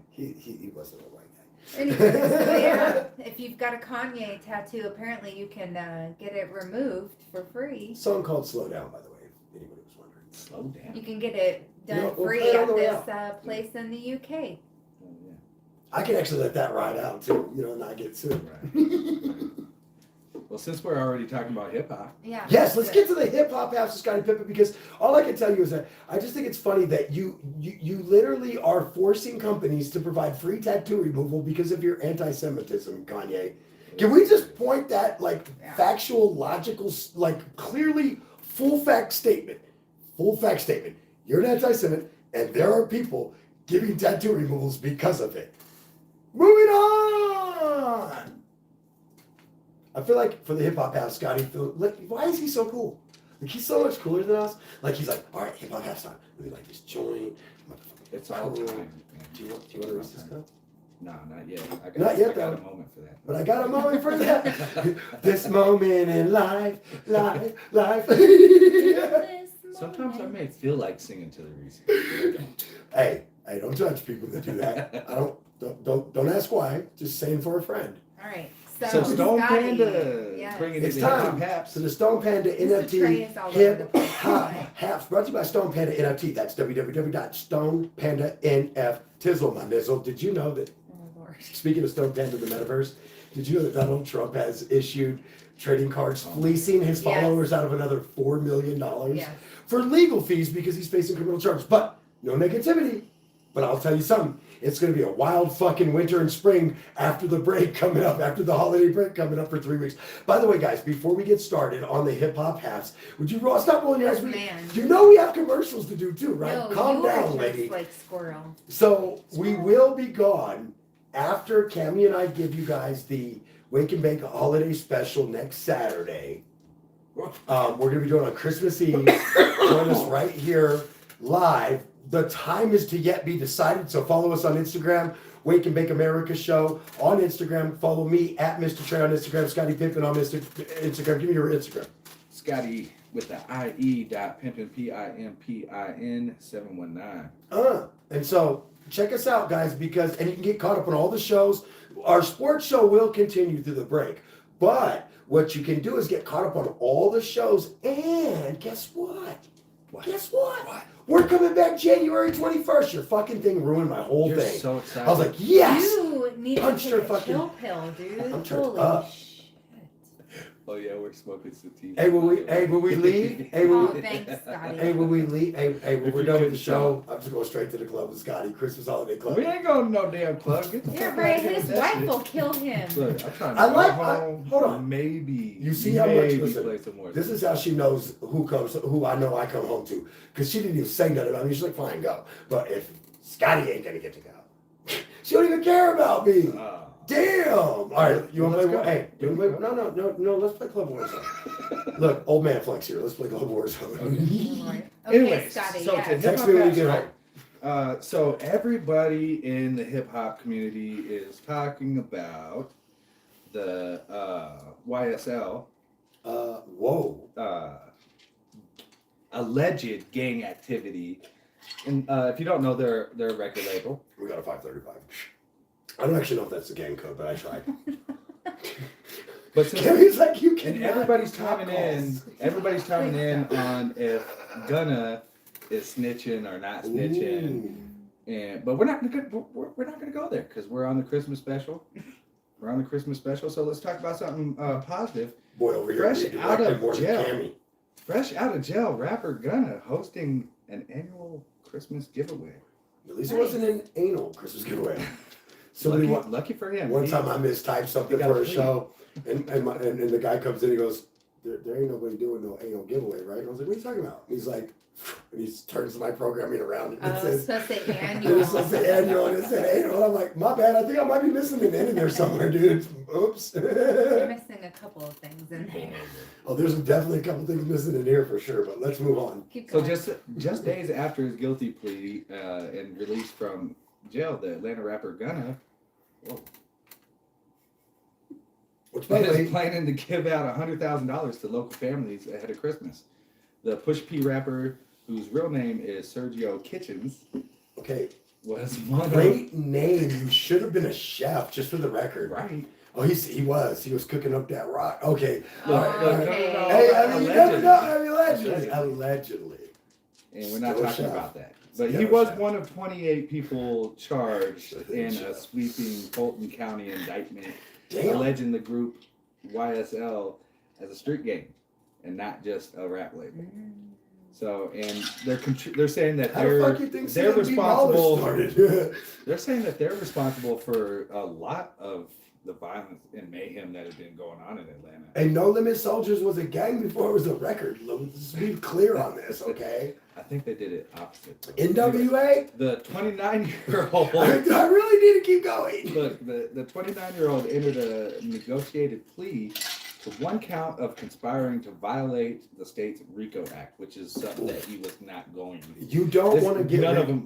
he wasn't a white guy. Anyway, so yeah, if you've got a Kanye tattoo, apparently you can get it removed for free. Song called Slow Down, by the way, if anybody was wondering. Slow down. You can get it done Yeah, we'll free play it on at the way this place in the UK. Oh, yeah. I can actually let that ride out too, you know, not get sued. Right. Well, since we're already talking about hip hop, Yeah. Yes, let's get to the hip hop house of Scottie Pippen because all I can tell you is that I just think it's funny that you literally are forcing companies to provide free tattoo removal because of your anti-Semitism, Kanye. Can we just point that like Yeah. factual, logical, like clearly full fact statement? Full fact statement. You're an anti-Semit, and there are people giving tattoo removals because of it. Moving on. I feel like for the hip hop house, Scotty, like, why is he so cool? Like he's so much cooler than us. Like he's like, all right, hip hop house time. Let me like this joint. it's all Cool. time. Man. Do you want to raise this cup? No, not yet. Not yet, I got though. a moment for that. But I got a moment for that. This moment in life. Sometimes I may feel like singing to the Reese. Hey, don't judge people that do that. Don't ask why. Just saying for a friend. All right. So Stone Scotty, Panda yes. bringing It's it to hip time. hop haps. So the Stone Panda Mr. Trey is NFT all over the hip place hop tonight. haps brought to you by Stone Panda NFT. That's www.stonepandanf.tizzle, my nizzle. Did you know that? Oh, Lord. Speaking of Stone Panda, the metaverse, did you know that Donald Trump has issued trading cards fleecing his Yes. followers out of another $4 million Yes. for legal fees because he's facing criminal charges? But no negativity. But I'll tell you something. It's going to be a wild fucking winter and spring after the break coming up, after the holiday break coming up for 3 weeks. By the way, guys, before we get started on the hip hop hats, would you stop rolling your eyes? Man. You know we have commercials to do too, right? No, Calm you are down, just lady. like squirrel. So we will be gone after Cammie and I give you guys the Wake and Bake Holiday Special next Saturday. We're going to be doing it on Christmas Eve. Join us right here live. The time is to yet be decided, so follow us on Instagram, Wake and Bake America Show on Instagram. Follow me at Mr. Trey on Instagram, Scottie Pippen on Instagram. Give me your Instagram. Scotty with the IE dot pimpin PIMPIN 719. And so check us out, guys, and you can get caught up on all the shows. Our sports show will continue through the break, but what you can do is get caught up on all the shows, and guess what? Guess what? We're coming back January 21st. Your fucking thing ruined my whole You're thing. so excited. I was like, yes! You need to Punched take her a fucking- chill pill, dude. I'm turned Holy up. shit. Oh yeah, we're smoking sativa. Hey, will we leave? Hey, will Oh, we, thanks, Scotty. hey, will we leave? Hey, when If we're you done with could the show, I'm just going straight to the club with Scotty, Christmas holiday club. We ain't going to no damn club. Get the Yeah, fuck right. out of here His with that wife shit. will kill him. Look, I'm trying to I go like- home. hold on. Maybe. You see how much- maybe listen, play some more. This is how she knows who I know I come home to. Because she didn't even say nothing about me. She's like, fine, go. But if Scotty ain't going to get to go, she don't even care about me. Damn! All right, you want to play? Let's go. Hey, you want to play? No. Let's play Club Warzone. Look, old man flex here. Let's play Club Warzone. Okay, Anyways, Scotty, so yeah. to Text me when you get hip-hop home. so everybody in the hip hop community is talking about the YSL Whoa. alleged gang activity, and if you don't know, they're a record label. We got a 535. I don't actually know if that's the gang code, but I tried. But since Gary's like, you can. and everybody's chiming in on if Gunna is snitching or not snitching. But we're not gonna go there because we're on the Christmas special. We're on the Christmas special, so let's talk about something positive. Boy, over here, Fresh out of more than jail. Cammy. Fresh out of jail, rapper Gunna hosting an annual Christmas giveaway. At least it wasn't an anal Christmas giveaway. Somebody Lucky for him. One time I mistyped something got for a a plea. show, and the guy comes in, he goes, there ain't nobody doing no anal giveaway, right? And I was like, what are you talking about? And he's like, and he turns my programming around and it says, supposed to say and annual. it's supposed to say annual, and it said annual. And I'm like, my bad, I think I might be missing an N in there somewhere, dude. Oops. You're missing a couple of things in there. Oh, there's definitely a couple things missing in here for sure, but let's move on. Keep So going. just days after his guilty plea and release from jail, the Atlanta rapper Gunna Which, by the is way, planning to give out $100,000 to local families ahead of Christmas. The Push P rapper, whose real name is Sergio Kitchens, okay, was one great name. You should have been a chef, just for the record. right. Oh, he was cooking up that rock. Okay. Oh, All right. okay. no, Hey, I mean, you never allegedly. know. I mean, allegedly. And we're not Still talking chef. about that. But Still he was chef. one of 28 people charged Still in a chef. sweeping Fulton County indictment Damn. alleging the group YSL as a street gang and not just a rap label. So, and they're saying that How the fuck you think they're CMB responsible. started? They're saying that they're responsible for a lot of the violence and mayhem that has been going on in Atlanta. And No Limit Soldiers was a gang before it was a record. Let's be clear on this, okay? I think they did it opposite. NWA? The 29-year-old. I really need to keep going. Look, the 29-year-old entered a negotiated plea to one count of conspiring to violate the state's RICO Act, which is something that he was not going to do. You don't want to get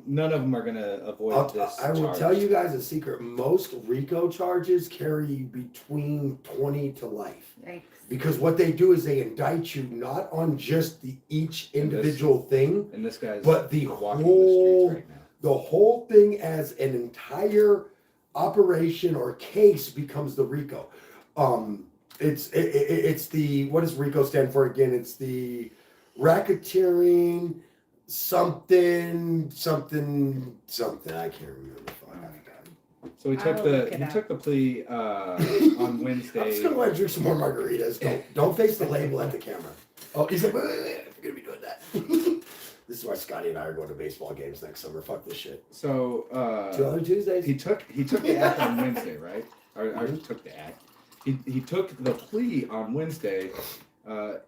none of them are going to avoid this. I will charge. tell you guys a secret. Most RICO charges carry between 20 to life. Yikes. Because what they do is they indict you not on just each individual thing, And this guy's but the walking whole the streets right now. the whole thing as an entire operation or case becomes the RICO. It's the, what does RICO stand for again? It's the racketeering something. I can't remember. So he took the plea on Wednesday. I'm just gonna let you drink some more margaritas. Don't face the label at the camera. Oh, he's like, wait, we're gonna be doing that. This is why Scotty and I are going to baseball games next summer. Fuck this shit. So 2 other Tuesdays. he took the act on Wednesday, right? Or took the act. He took the plea on Wednesday.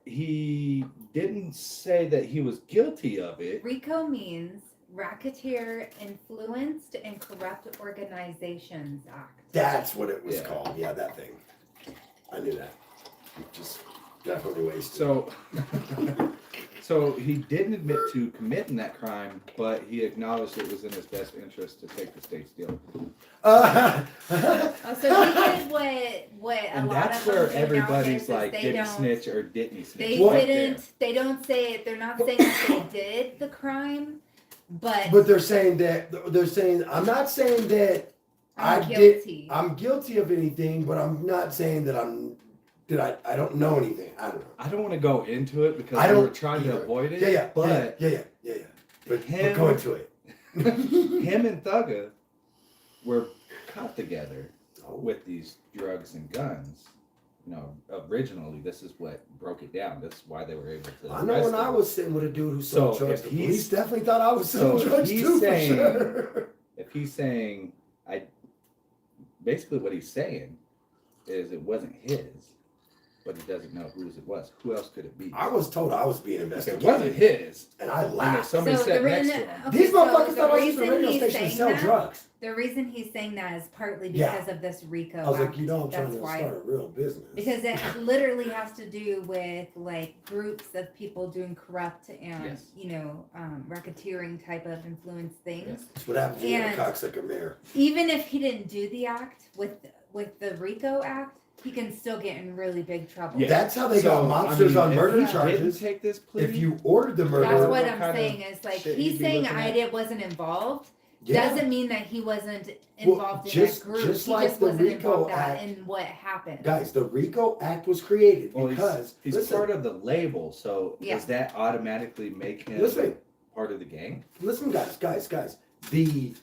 He didn't say that he was guilty of it. RICO means Racketeer Influenced and Corrupt Organizations Act. That's what it was Yeah. called. Yeah, that thing. I knew that. Just definitely wasted. So he didn't admit to committing that crime, but he acknowledged it was in his best interest to take the state's deal. Oh, so he did what a And lot that's of them where do everybody's nowadays is like, they did he don't- snitch or didn't he snitch? They Right didn't. there. They don't say it. They're not saying that they did the crime, but But they're saying I'm not saying that I'm I guilty. I'm guilty of anything, but I'm not saying that I don't know anything. I don't know. I don't want to go into it because I we don't were trying to either. avoid it. Yeah. But But him- go into it. him and Thugga were caught together Oh. with these drugs and guns originally this is what broke it down. This is why they were able to. I know when arrest I him. was sitting with a dude who sold So, drugs, if the police he's- definitely thought I was selling so if drugs he's too, saying- for sure. If he's saying, basically what he's saying is it wasn't his, but he doesn't know whose it was. Who else could it be? I was told I was being If it investigated, wasn't his, and I and if laughed. somebody So sat the next reason- to him, okay, These so motherfuckers the thought I was just a reason radio he's station to saying sell that- drugs. The reason he's saying that is partly Yeah. because of this RICO I was like, Act. you know, I'm trying That's to why. start a real business. Because it literally has to do with like groups of people doing corrupt and Yes. racketeering type of influence things. Yes. That's what happens when you have a And- cocksucker mayor. Even if he didn't do the act with the RICO Act, he can still get in really big trouble. Yeah. That's how they So, got mobsters on if murder he didn't charges. take this plea, If you ordered the murder, That's what what I'm kind of saying is like shit he's he'd be saying looking I at? wasn't involved. yeah. Doesn't mean that he wasn't Well, involved in just- that group. just He like just the wasn't RICO involved Act- in what happened. Guys, the RICO Act was created well, because he's listen, part of the label. So Yeah. does that automatically make him listen, part of the gang? listen, guys. The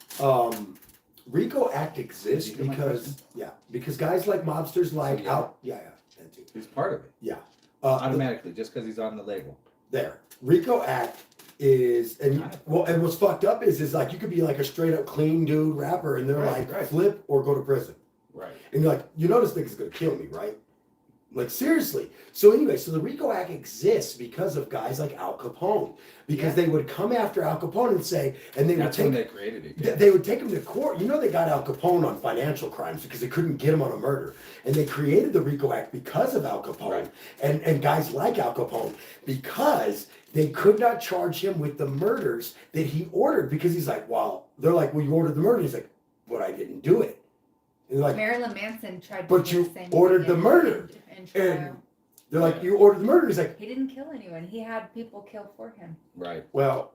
RICO Act exists Did you hear my because guys like mobsters like yeah. out that too. He's part of it automatically just because he's on the label. There. RICO Act is and Kind of. and what's fucked up is like you could be like a straight up clean dude rapper and they're Right, like right. flip or go to prison. Right. And you're like, you know this nigga's gonna kill me, right? Like seriously. So anyway, so the RICO Act exists because of guys like Al Capone. Because they would come after Al Capone and say, and they That's would when take they created it. they would take him to court. You know they got Al Capone on financial crimes because they couldn't get him on a murder. And they created the RICO Act because of Al Capone Right. and guys like Al Capone because they could not charge him with the murders that he ordered because he's like, well, they're like, well, you ordered the murder. He's like, but I didn't do it. And they're like, Marilyn Manson tried to But do you the same ordered thing the in- murder. in trial. and they're like, you ordered the murder. He's like, He didn't kill anyone. He had people kill for him. Right. well,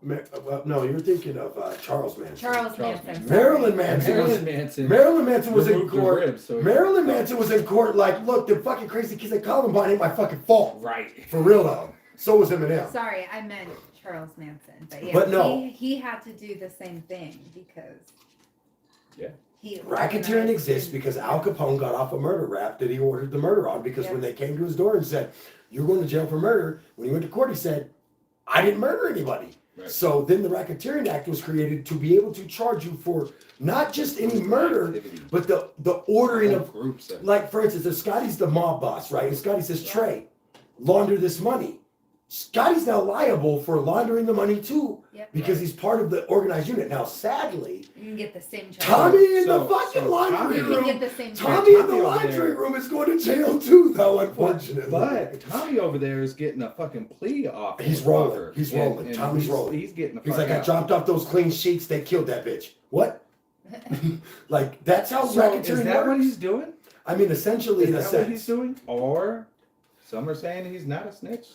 no, you're thinking of Charles Manson. Charles Charles Manson. Manson. Marilyn Manson was Marilyn Manson was in removed her court. ribs, so Marilyn Manson was in court like, look, the fucking crazy kids at Columbine ain't my fucking fault. Right. For real though. So was Eminem. Sorry, I meant Charles Manson. But yeah, But no. he had to do the same thing because Yeah. he Racketeering organized exists and- because Al Capone got off a murder rap that he ordered the murder on because Yep. when they came to his door and said, you're going to jail for murder, when he went to court he said, I didn't murder anybody. Right. So then the Racketeering Act was created to be able to charge you for not just any murder, Activity. but the ordering Whole of, groups of like for instance, if Scotty's the mob boss, right? And Scotty says, Yeah. Trey, launder this money. Scotty's now liable for laundering the money too Yep. because he's part of the organized unit. Now, sadly, You can get the same charge. Tommy in the So- fucking so laundry Tommy- You can room. get the same charge. Tommy in the Tommy over laundry there- room is going to jail too, though, unfortunately. But Tommy over there is getting a fucking plea offer. He's rolling. He's rolling. Tommy's rolling. He's getting the He's fuck like, I out. dropped off those clean sheets. They killed that bitch. What? Like, that's how So racketeering is that what works. he's doing? I mean, essentially, Is in a that what he's sense. doing? Or some are saying he's not a snitch.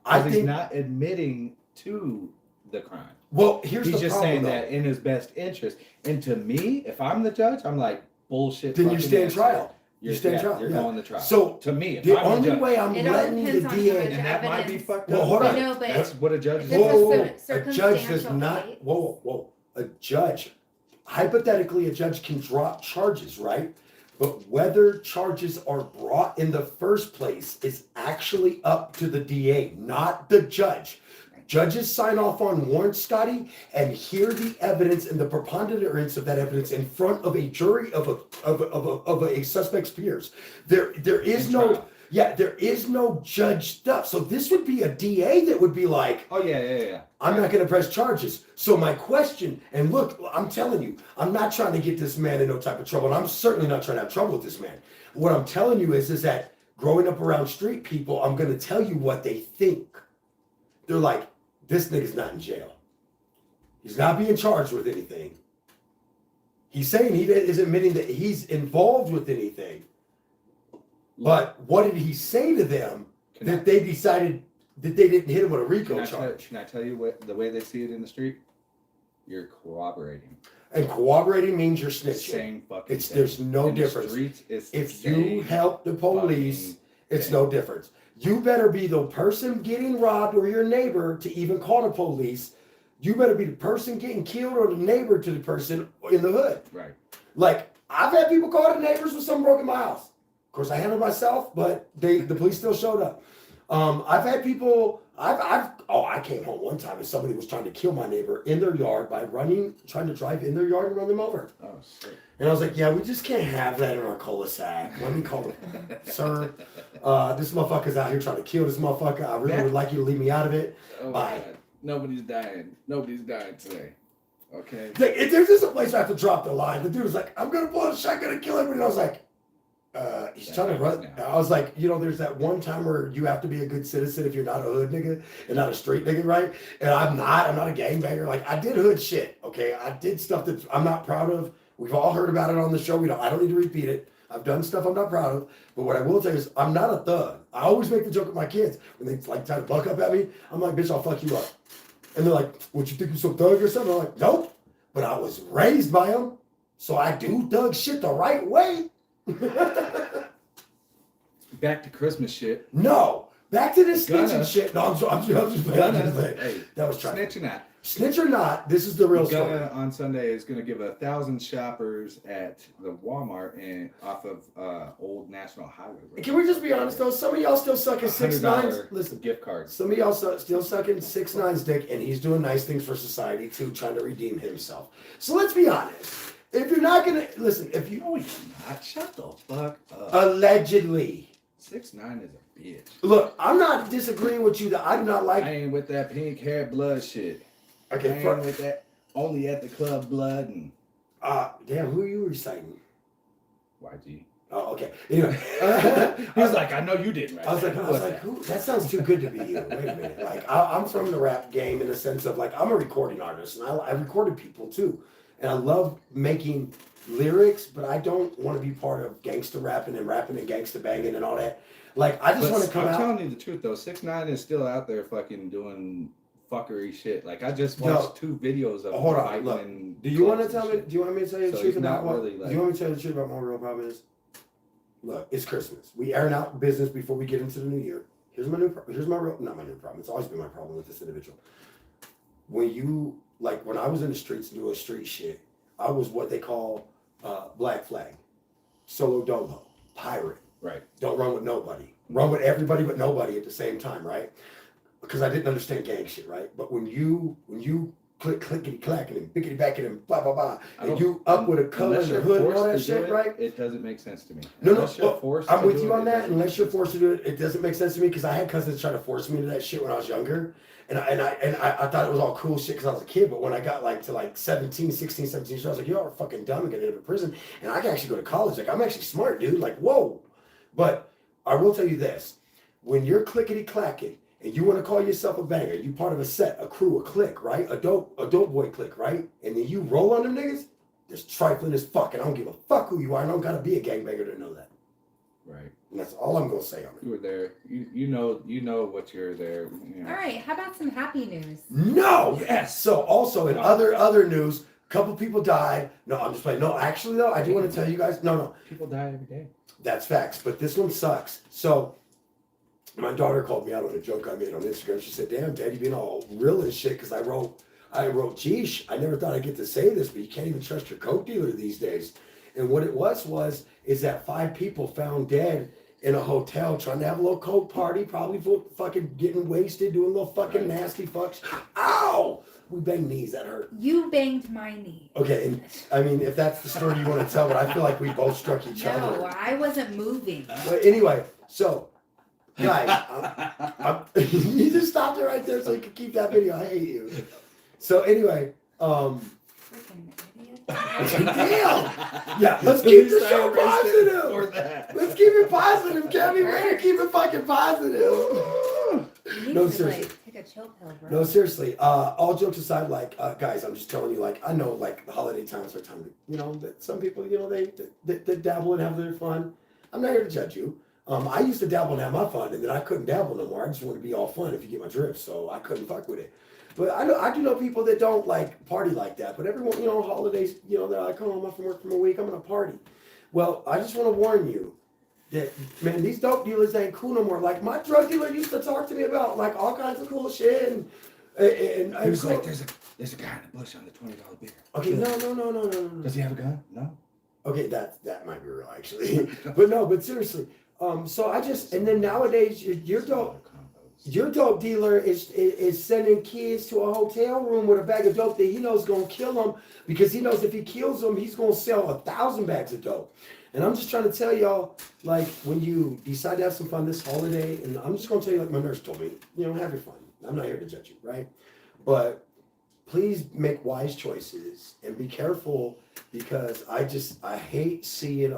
I 'Cause he's think, not admitting to the crime. well, here's He's the just problem, saying though. that in his best interest. And to me, if I'm the judge, I'm like, bullshit. Then you fucking stand answer. trial. You're, stand yeah, trial, You're yeah. going to trial. So, to me, if the I'm only the judge, way I'm It all letting the depends on how DA. much and that might be evidence. fucked Well, up. hold I on. know, but That's what a judge if is. it's a Whoa. cir- A judge does circumstantial not. case- Whoa. A judge, hypothetically, a judge can drop charges, right? But whether charges are brought in the first place is actually up to the DA, not the judge. Judges sign off on warrants, Scotty, and hear the evidence and the preponderance of that evidence in front of a jury of a suspect's peers. There is In no. trial. Yeah, there is no judge stuff. So this would be a DA that would be like, Oh yeah. I'm not going to press charges. So my question, and look, I'm telling you, I'm not trying to get this man in no type of trouble. And I'm certainly not trying to have trouble with this man. What I'm telling you is that growing up around street people, I'm going to tell you what they think. They're like, this nigga's not in jail. He's not being charged with anything. He's saying he is admitting that he's involved with anything. But what did he say to them Can I- that they decided that they didn't hit him with a RICO charge? Can I tell you what the way they see it in the street? You're cooperating. And cooperating means you're snitching. Same fucking thing. There's no In the difference. streets, it's the If you same help the police, fucking it's thing. no difference. You better be the person getting robbed or your neighbor to even call the police. You better be the person getting killed or the neighbor to the person in the hood. Right. Like, I've had people call the neighbors when someone broke in my house. course, I handled myself, but the police still showed up. I've had people. I came home one time and somebody was trying to kill my neighbor in their yard by trying to drive in their yard and run them over. Oh shit. And I was like, yeah, we just can't have that in our cul-de-sac. Let me call him, sir. This motherfucker's out here trying to kill this motherfucker. I really would like you to leave me out of it. Oh, Bye. God. Nobody's dying. Nobody's dying today. Okay. Like, if there's just a place I have to drop the line. The dude was like, I'm gonna pull a shotgun and kill everybody. And I was like, he's trying to run. I was like, there's that one time where you have to be a good citizen if you're not a hood nigga and not a street nigga, right? And I'm not a gangbanger. Like, I did hood shit, okay? I did stuff that I'm not proud of. We've all heard about it on the show. I don't need to repeat it. I've done stuff I'm not proud of. But what I will tell you is I'm not a thug. I always make the joke with my kids. When they like try to buck up at me, I'm like, bitch, I'll fuck you up. And they're like, what, you think you're some thug or something? I'm like, nope. But I was raised by them. So I do thug shit the right way. Back to Christmas shit. No. Back to this snitching shit. No, I'm just playing. Hey, that was trying. Snitch or not. Snitch or not, this is the real story. Gunna on Sunday is going to give 1,000 shoppers at the Walmart and off of Old National Highway. Can we just be honest though? Some of y'all still sucking 6ix9ine. Listen, gift cards. Some of y'all still sucking 6ix9ine's dick, and he's doing nice things for society too, trying to redeem himself. So let's be honest. If you're not gonna listen, if you No, he's not. Shut the fuck up. Allegedly. 6ix9ine is a bitch. Look, I'm not disagreeing with you that I do not like. I ain't with that pink hair blood shit. Okay, I ain't with that. Only at the club blood and. Damn, who are you reciting? YG. Oh, okay. Anyway, He was like, I know you didn't. Right? I was like, who? That sounds too good to be you. Wait a minute. Like, I'm from the rap game in the sense of like I'm a recording artist and I recorded people too, and I love making lyrics, but I don't want to be part of gangster rapping and gangster banging and all that. Like, I just want to come out. I'm telling you the truth though. 6ix9ine is still out there fucking doing fuckery shit. Like I just watched 2 videos of. Hold on, look. Do you want to tell me? Do you want me to tell you the truth about what? Really, like, do you want me to tell you the truth about what my real problem is? Look, it's Christmas. We airing out business before we get into the new year. Here's my not my new problem. It's always been my problem with this individual. When I was in the streets doing street shit, I was what they call black flag, solo dolo, pirate. Right. Don't run with nobody. Run with everybody but nobody at the same time, right? Because I didn't understand gang shit, right? But when you clickety clacking and bickety backing and blah blah blah, and you up with a color in the hood and all that shit, right? It doesn't make sense to me. No. I'm with you on that. Unless you're forced to do it, it doesn't make sense to me because I had cousins try to force me to that shit when I was younger, and I thought it was all cool shit because I was a kid. But when I got to 16, 17 years old, I was like, you are fucking dumb and gonna end up in prison, and I can actually go to college. Like I'm actually smart, dude. Like whoa. But I will tell you this: when you're clickety clacking. And you want to call yourself a banger, you part of a set, a crew, a clique, right? A dope boy clique, right? And then you roll on them niggas, there's trifling as fuck. And I don't give a fuck who you are. I don't gotta be a gangbanger to know that. Right. And that's all I'm gonna say on it. You were there. You know what you're there. You know. All right, how about some happy news? No! Yes! So also in other news, a couple people died. No, I'm just playing. No, actually though, I do want to tell you guys, no. People die every day. That's facts, but this one sucks. So my daughter called me out on a joke I made on Instagram. She said, damn, Dad, you being all real and shit, because I wrote, geesh, I never thought I'd get to say this, but you can't even trust your coke dealer these days. And what it is that 5 people found dead in a hotel trying to have a little coke party, probably fucking getting wasted, doing little fucking nasty fucks. Ow! We banged knees, that hurt. You banged my knee. Okay, and I mean, if that's the story you want to tell, but I feel like we both struck each other. No, I wasn't moving. But anyway, so... Guys, you just stopped it right there so you can keep that video. I hate you. So anyway, Freaking idiot. damn. Yeah, let's keep the show positive. Let's keep it positive, Kevin. We're gonna keep it fucking positive. You need No, to, seriously. take a chill pill, bro. No, seriously. All jokes aside, guys, I'm just telling you, I know, the holiday times are time to, that some people, they dabble and have their fun. I'm not here to judge you. I used to dabble and have my fun, and then I couldn't dabble no more. I just want to be all fun, if you get my drift, so I couldn't fuck with it. But I do know people that don't party like that. But everyone, holidays, they're like, oh, I'm off from work for a week, I'm gonna party. Well, I just want to warn you that, man, these dope dealers ain't cool no more. Like my drug dealer used to talk to me about all kinds of cool shit, and he was like, there's a guy in the bush on the $20 bill. Okay, no. Does he have a gun? No. Okay, that might be real actually, but seriously. So I just and then nowadays your dope dealer is sending kids to a hotel room with a bag of dope that he knows is gonna kill them because he knows if he kills them, he's gonna sell 1,000 bags of dope. And I'm just trying to tell y'all, like when you decide to have some fun this holiday, and I'm just gonna tell you like my nurse told me, have your fun. I'm not here to judge you, right? But please make wise choices and be careful because I hate seeing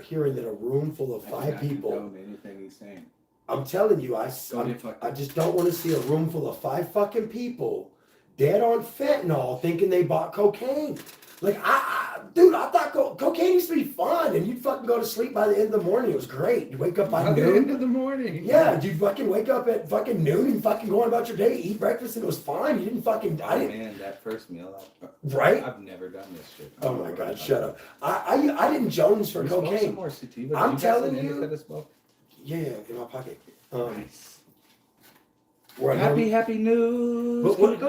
hearing that a room full of 5 people. Anything he's saying. I'm telling you, I just don't want to see a room full of 5 fucking people dead on fentanyl thinking they bought cocaine. Like, dude, I thought cocaine used to be fun and you'd fucking go to sleep by the end of the morning. It was great. You wake up by noon. the end of the morning. Yeah, you'd fucking wake up at fucking noon and fucking go on about your day, eat breakfast, and it was fine. You didn't fucking die. Man, that first meal. Right? I've never done this shit. Oh my God, shut up. I didn't Jones for cocaine. Some more sativa. I'm telling you. Yeah, in my pocket. Nice. Happy news. But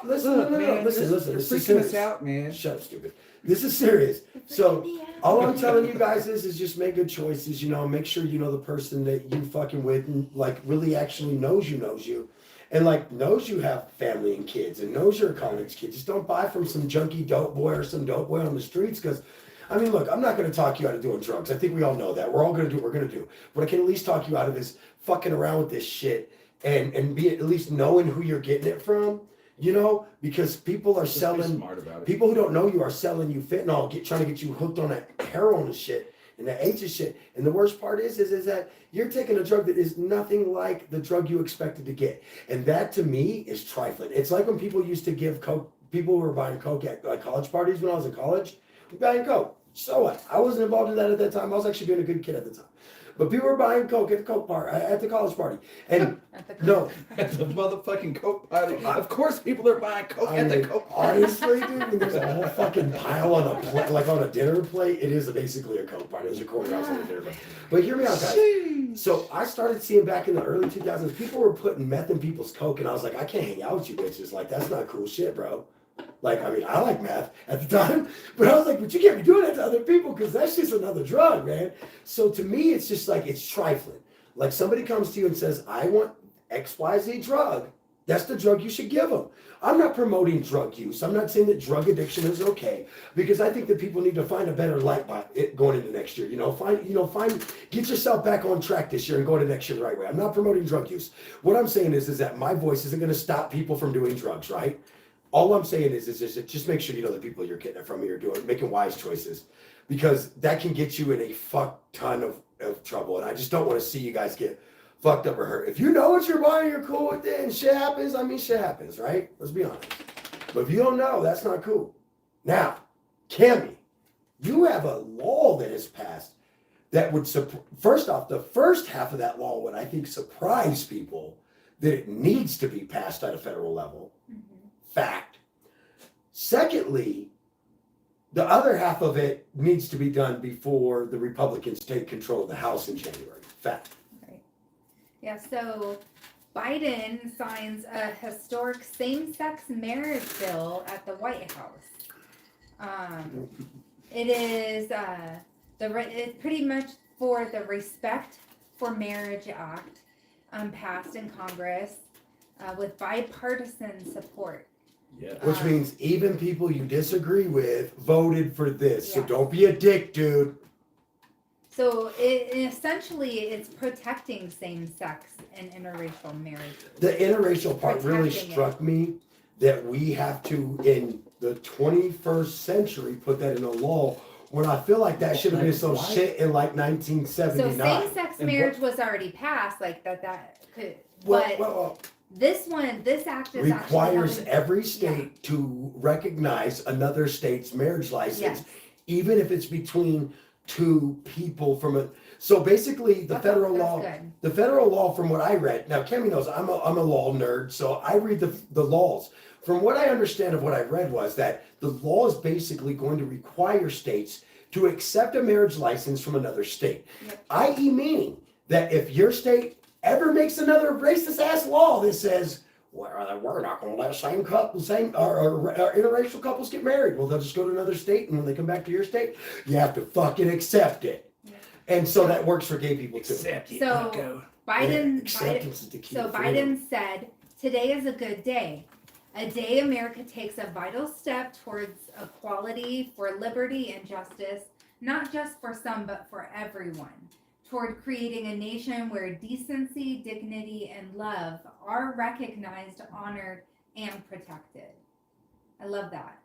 listen, no. Listen. You're This is freaking serious. us out, man. Shut up, stupid. This is serious. So all I'm telling you guys is just make good choices. Make sure you know the person that you fucking with, and like really actually knows you, and like knows you have family and kids, and knows you're a college kid. Just don't buy from some junkie dope boy or some dope boy on the streets because. I mean, look, I'm not going to talk you out of doing drugs. I think we all know that. We're all going to do what we're going to do. But I can at least talk you out of this fucking around with this shit and be at least knowing who you're getting it from, because people are selling, smart about it. People who don't know you are selling you fentanyl, trying to get you hooked on that heroin and shit and that H shit. And the worst part is that you're taking a drug that is nothing like the drug you expected to get. And that to me is trifling. It's like when people used to give coke, people who were buying coke at like college parties when I was in college, buying coke. So what? I wasn't involved in that at that time. I was actually being a good kid at the time. But people were buying coke at the college party. And at the motherfucking coke party. Of course people are buying coke at the coke party. Honestly, dude, when there's a whole fucking pile on a plate, like on a dinner plate, it is basically a coke party. There's a courthouse on a dinner plate. But hear me out, guys. So I started seeing back in the early 2000s, people were putting meth in people's coke, and I was like, I can't hang out with you bitches. Like, that's not cool shit, bro. Like, I mean, I like meth at the time, but I was like, but you can't be doing that to other people because that's just another drug, man. So to me, it's just like, it's trifling. Like somebody comes to you and says, I want XYZ drug. That's the drug you should give them. I'm not promoting drug use. I'm not saying that drug addiction is okay because I think that people need to find a better light by it going into next year. Get yourself back on track this year and go into next year the right way. I'm not promoting drug use. What I'm saying is that my voice isn't going to stop people from doing drugs, right? All I'm saying is just make sure you know the people you're getting it from, you're making wise choices, because that can get you in a fuck ton of trouble. And I just don't want to see you guys get fucked up or hurt. If you know what you're buying, you're cool with it, and shit happens. I mean, shit happens, right? Let's be honest. But if you don't know, that's not cool. Now, Cammy, you have a law that is passed that would first off, the first half of that law would, I think, surprise people that it needs to be passed at a federal level. Fact. Secondly, the other half of it needs to be done before the Republicans take control of the House in January. Fact. Right. Yeah, so Biden signs a historic same-sex marriage bill at the White House. It is it's pretty much for the Respect for Marriage Act passed in Congress with bipartisan support. Yeah. Which means even people you disagree with voted for this. So Yes. don't be a dick, dude. So essentially it's protecting same-sex and interracial marriages. The interracial part really Protecting struck me that we have to, in the 21st century, put that in a law when I feel like that should have been some shit in like 1979. So same-sex marriage was already passed, like that could, but Well, this act is requires actually every state to recognize another state's marriage license, even if it's between two people from a. So basically, the federal law, from what I read. Now, Cammy knows I'm a law nerd, so I read the laws. From what I understand of what I read was that the law is basically going to require states to accept a marriage license from another state, i.e., meaning that if your state ever makes another racist ass law that says we're not going to let same interracial couples get married. Well, they'll just go to another state, and when they come back to your state, you have to fucking accept it. Yeah. And so that works for gay people too. Accept it. So Biden, Acceptance is the key to freedom. Biden said, "Today is a good day. A day America takes a vital step towards equality, for liberty and justice, not just for some, but for everyone. Toward creating a nation where decency, dignity, and love are recognized, honored, and protected." I love that.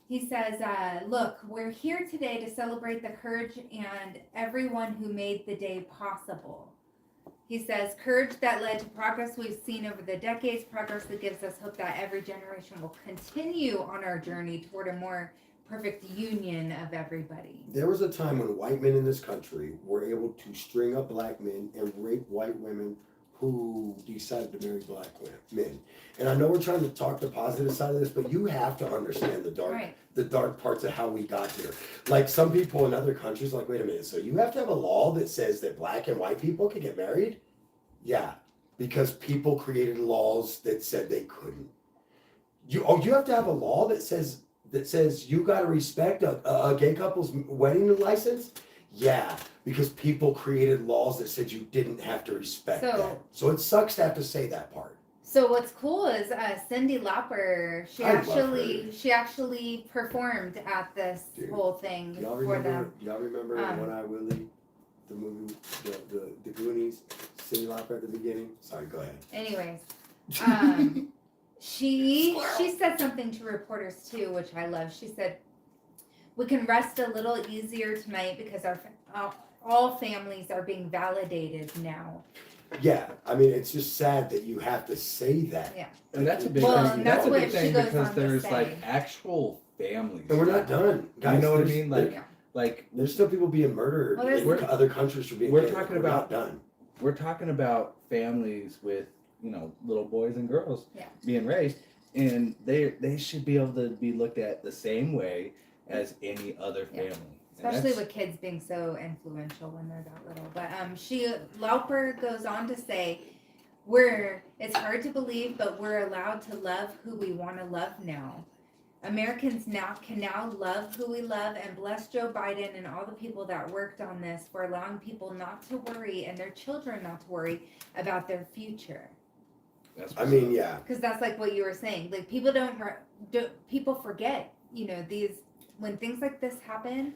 He says, look, we're here today to celebrate the courage and everyone who made the day possible. He says, courage that led to progress we've seen over the decades, progress that gives us hope that every generation will continue on our journey toward a more perfect union of everybody. There was a time when white men in this country were able to string up black men and rape white women who decided to marry black men. And I know we're trying to talk the positive side of this, but you have to understand the dark parts of how we got here. Like some people in other countries, like, wait a minute, so you have to have a law that says that black and white people can get married? Yeah, because people created laws that said they couldn't. You have to have a law that says you got to respect a gay couple's wedding license? Yeah, because people created laws that said you didn't have to respect that. So it sucks to have to say that part. So what's cool is Cyndi Lauper. She actually performed at this whole thing for them. Y'all remember One Eye Willie, the movie, the Goonies? Cyndi Lauper at the beginning. Sorry, go ahead. Anyways, she said something to reporters too, which I love. She said, "We can rest a little easier tonight because all families are being validated now." Yeah, I mean, it's just sad that you have to say that. Yeah. And that's a big Well, thing. and That's a that's big what she thing goes because on to there's say. like actual families. And we're not done, guys. You know what I There's- mean? Like, Yeah. like There's still people being murdered Well, there's- in other countries for being We're gay. talking We're about- not done. we're talking about families with, little boys and girls being raised, and they should be able to be looked at the same way as any other family. And Especially that's- with kids being so influential when they're that little. But Lauper goes on to say, it's hard to believe, but we're allowed to love who we want to love now. Americans can now love who we love, and bless Joe Biden and all the people that worked on this for allowing people not to worry and their children not to worry about their future. That's I mean, yeah. Because that's like what you were saying. Like people people forget, when things like this happen,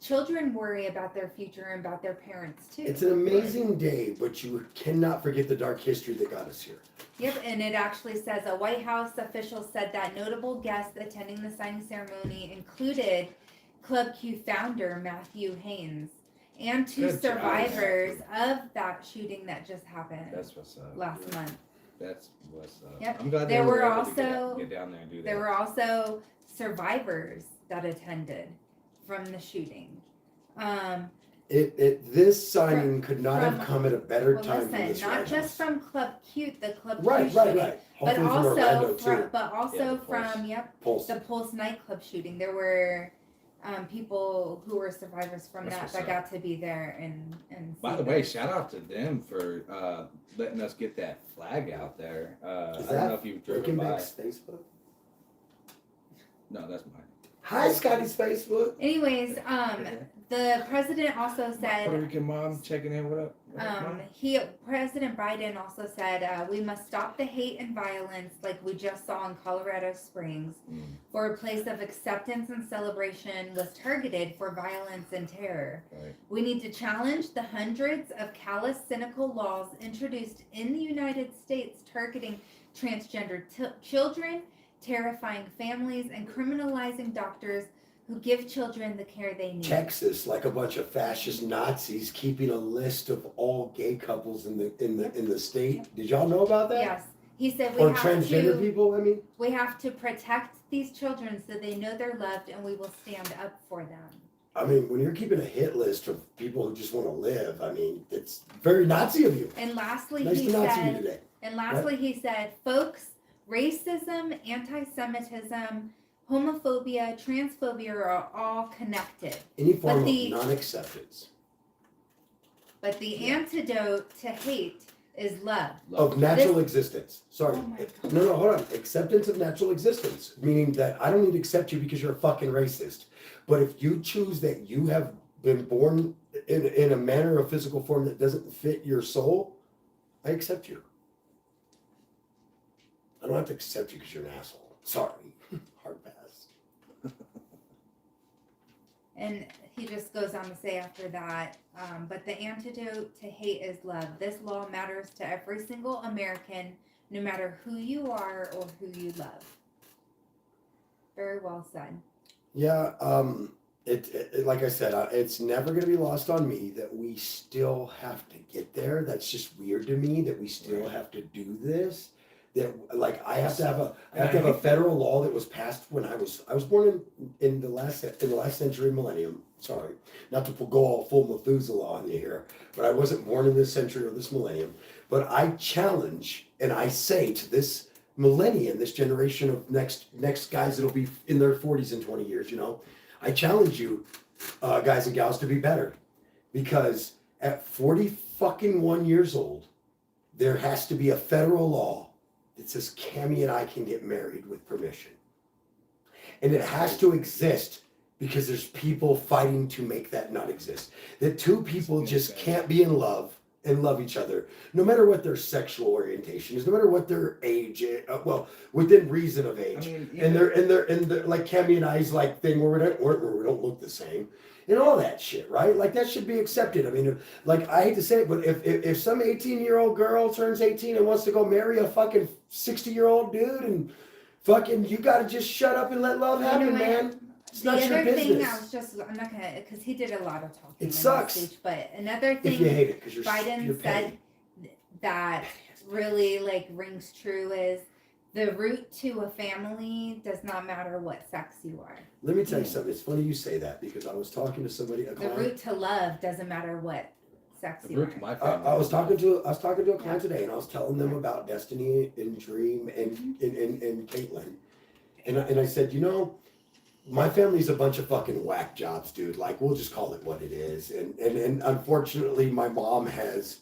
children worry about their future and about their parents too. It's an amazing day, but you cannot forget the dark history that got us here. Yep, and it actually says a White House official said that notable guests attending the signing ceremony included Club Q founder Matthew Haynes and two Good job, survivors of that shooting that just happened That's what's up. last month. That's what's up. Yep. I'm glad There they were were able also- to get down there and do that. There were also survivors that attended from the shooting. This signing could not have come at a better Well, time for listen, this not White just House. from Club Cute, the Club Right, Q right, shooting, right. but Hopefully from Orlando also too. the Pulse. from Pulse. the Pulse nightclub shooting. There were people who were survivors from That's that what's got to be there and By see the way, that. shout out to them for letting us get that flag out there. I Is don't know that if you've driven by. Baconback's Facebook? No, that's mine. Hi, Scotty's Facebook. Anyways, the president also Puerto said Rican mom checking in. What up? What up, Mom? President Biden also said we must stop the hate and violence like we just saw in Colorado Springs, for a place of acceptance and celebration was targeted for violence and terror. Right. We need to challenge the hundreds of callous, cynical laws introduced in the United States targeting transgender children, terrifying families, and criminalizing doctors who give children the care they need. Texas, like a bunch of fascist Nazis, keeping a list of all gay couples in the state. Did y'all know about that? Yes, he said Or transgender people. I mean, we have to protect these children so they know they're loved, and we will stand up for them. I mean, when you're keeping a hit list of people who just want to live, I mean, it's very Nazi of you. And lastly, Nice he to Nazi you said, today. he said, folks, racism, anti-Semitism, homophobia, transphobia are all connected. Any form the- of non-acceptance. But the antidote to hate is love. of natural existence. Sorry. Oh my God. No, hold on. Acceptance of natural existence, meaning that I don't need to accept you because you're a fucking racist. But if you choose that you have been born in a manner of physical form that doesn't fit your soul, I accept you. I don't have to accept you because you're an asshole. Sorry. Hard pass. And he just goes on to say after that, but the antidote to hate is love. This law matters to every single American, no matter who you are or who you love. Very well said. Yeah, it like I said, it's never going to be lost on me that we still have to get there. That's just weird to me that we still have to do this. That like I have to have a federal law that was passed when I was born in the last century millennium. Sorry, not to go all full Methuselah on you here, but I wasn't born in this century or this millennium. But I challenge and I say to this millennium, this generation of next guys that'll be in their 40s in 20 years, you know, I challenge you, guys and gals, to be better, because at 41 years old, there has to be a federal law that says Cammie and I can get married with permission. And it has to exist because there's people fighting to make that not exist. That two people just can't be in love and love each other, no matter what their sexual orientation is, no matter what their age is, well, within reason of age. I mean, and they're like Cammie and I's like thing where we don't look the same. And all that shit, right? Like that should be accepted. I mean, like I hate to say it, but if some 18-year-old girl turns 18 and wants to go marry a fucking 60-year-old dude, and fucking you got to just shut up and let love happen, man. It's not your business. I'm not gonna, because he did a lot of talking. It sucks. Speech, but another thing, if you hate it, because you're Biden said that really like rings true is the root to a family does not matter what sex you are. Let me tell you something. It's funny you say that because I was talking to somebody. The root to love doesn't matter what sex you are. I was talking to a client today, and I was telling them about Destiny and Dream and Caitlin, and I said, you know, my family's a bunch of fucking whack jobs, dude. Like we'll just call it what it is, and unfortunately, my mom has,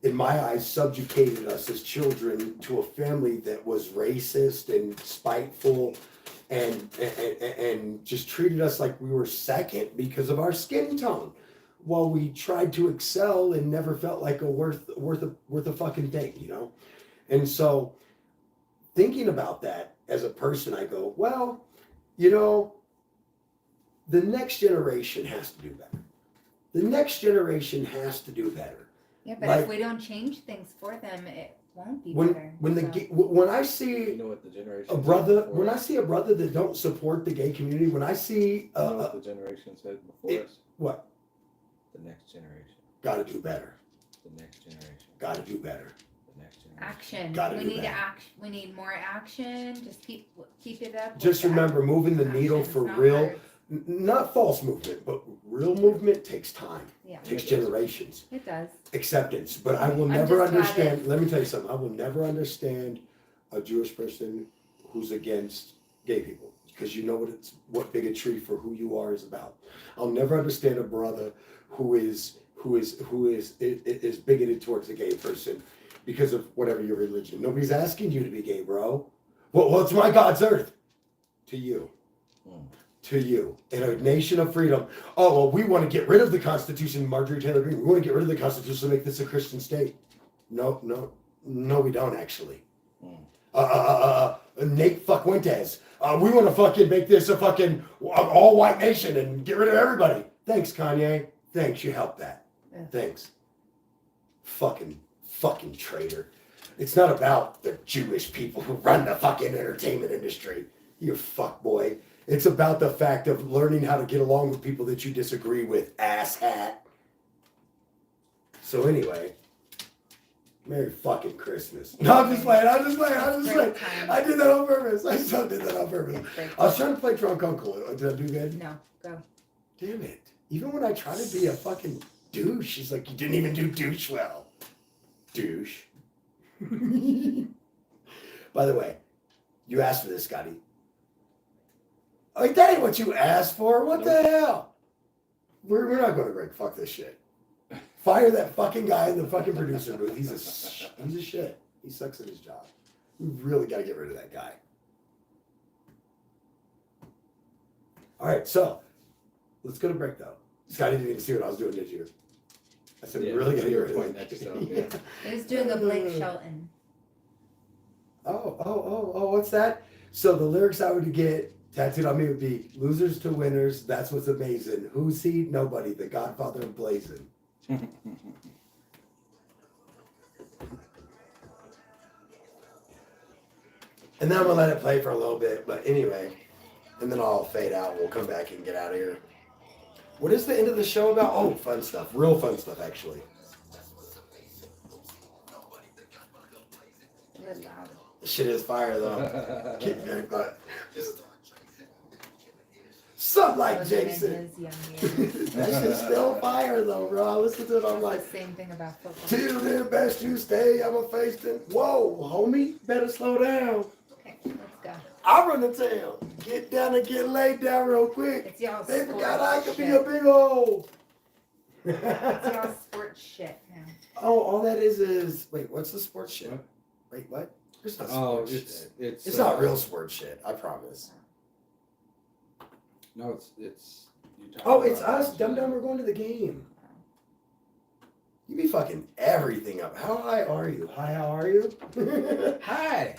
in my eyes, subjugated us as children to a family that was racist and spiteful and just treated us like we were second because of our skin tone, while we tried to excel and never felt like worth a fucking thing, you know? And so thinking about that as a person, I go, well, you know, the next generation has to do better. The next generation has to do better. Yeah, but like, if we don't change things for them, it won't be better. When I see you know what the generation a brother, when I see a brother that don't support the gay community, when I see you know what the generation said before us? What? The next generation. Got to do better. The next generation. Got to do better. The next generation. Action. Gotta we do need better. action. We need more action. Just keep it up. Just remember, moving the needle Action's for not real, hard. not false movement, but real movement takes time. Yeah, Takes generations. it does. Acceptance. But I will I'm never just glad understand. Let me tell you something. I will never understand a Jewish person who's against gay people, because you know what bigotry for who you are is about. I'll never understand a brother who is bigoted towards a gay person because of whatever your religion. Nobody's asking you to be gay, bro. Well, it's my God's earth. To you. To you. In a nation of freedom. Oh, well, we want to get rid of the Constitution, Marjorie Taylor Greene. We want to get rid of the Constitution to make this a Christian state. No, we don't actually. Nate Fuentes. We want to fucking make this a fucking all-white nation and get rid of everybody. Thanks, Kanye. Thanks, you helped that. Yeah. Thanks. Fucking traitor. It's not about the Jewish people who run the fucking entertainment industry. You fuckboy. It's about the fact of learning how to get along with people that you disagree with, asshat. So anyway, Merry fucking Christmas. No, I'm just playing. I did that on purpose. I still did that on purpose. I was trying to play drunk uncle. Did I do good? No, go. Damn it. Even when I try to be a fucking douche, she's like, you didn't even do douche well. Douche. By the way, you asked for this, Scotty. Like, that ain't what you asked for. What the hell? We're not going to break. Fuck this shit. Fire that fucking guy in the fucking producer booth. He's a shit. He sucks at his job. We really got to get rid of that guy. All right, so let's go to break though. Scotty didn't even see what I was doing, did you? I said, we really got to get rid of pointing at yourself. Yeah. He was doing a Blake Shelton. Oh, what's that? So the lyrics I would get tattooed on me would be losers to winners, that's what's amazing. Who's he? Nobody, the godfather of blazing. And then I'm gonna let it play for a little bit, but anyway, and then I'll fade out. We'll come back and get out of here. What is the end of the show about? Oh, fun stuff. Real fun stuff, actually. A little loud. This shit is fire, though. Keep very fun. Something like Those were in Jason. his young years. That shit's still fire, though, bro. I listen to it, I'm like, The same thing about football. till then, best you stay. I'm a face then. Whoa, homie, better slow down. Okay, let's go. I run the town. Get down and get laid down real quick. It's y'all's They sports forgot I could be shit. a big hole. It's y'all's sports shit now. Oh, all that is wait, what's the sports shit? What? Wait, what? There's not Oh, sports shit. it's It's not real sports shit, I promise. No, it's you talk Oh, it's about us, it. Dum Dum, we're going to the game. You be fucking everything up. How high are you? Hi, how are you? Hi,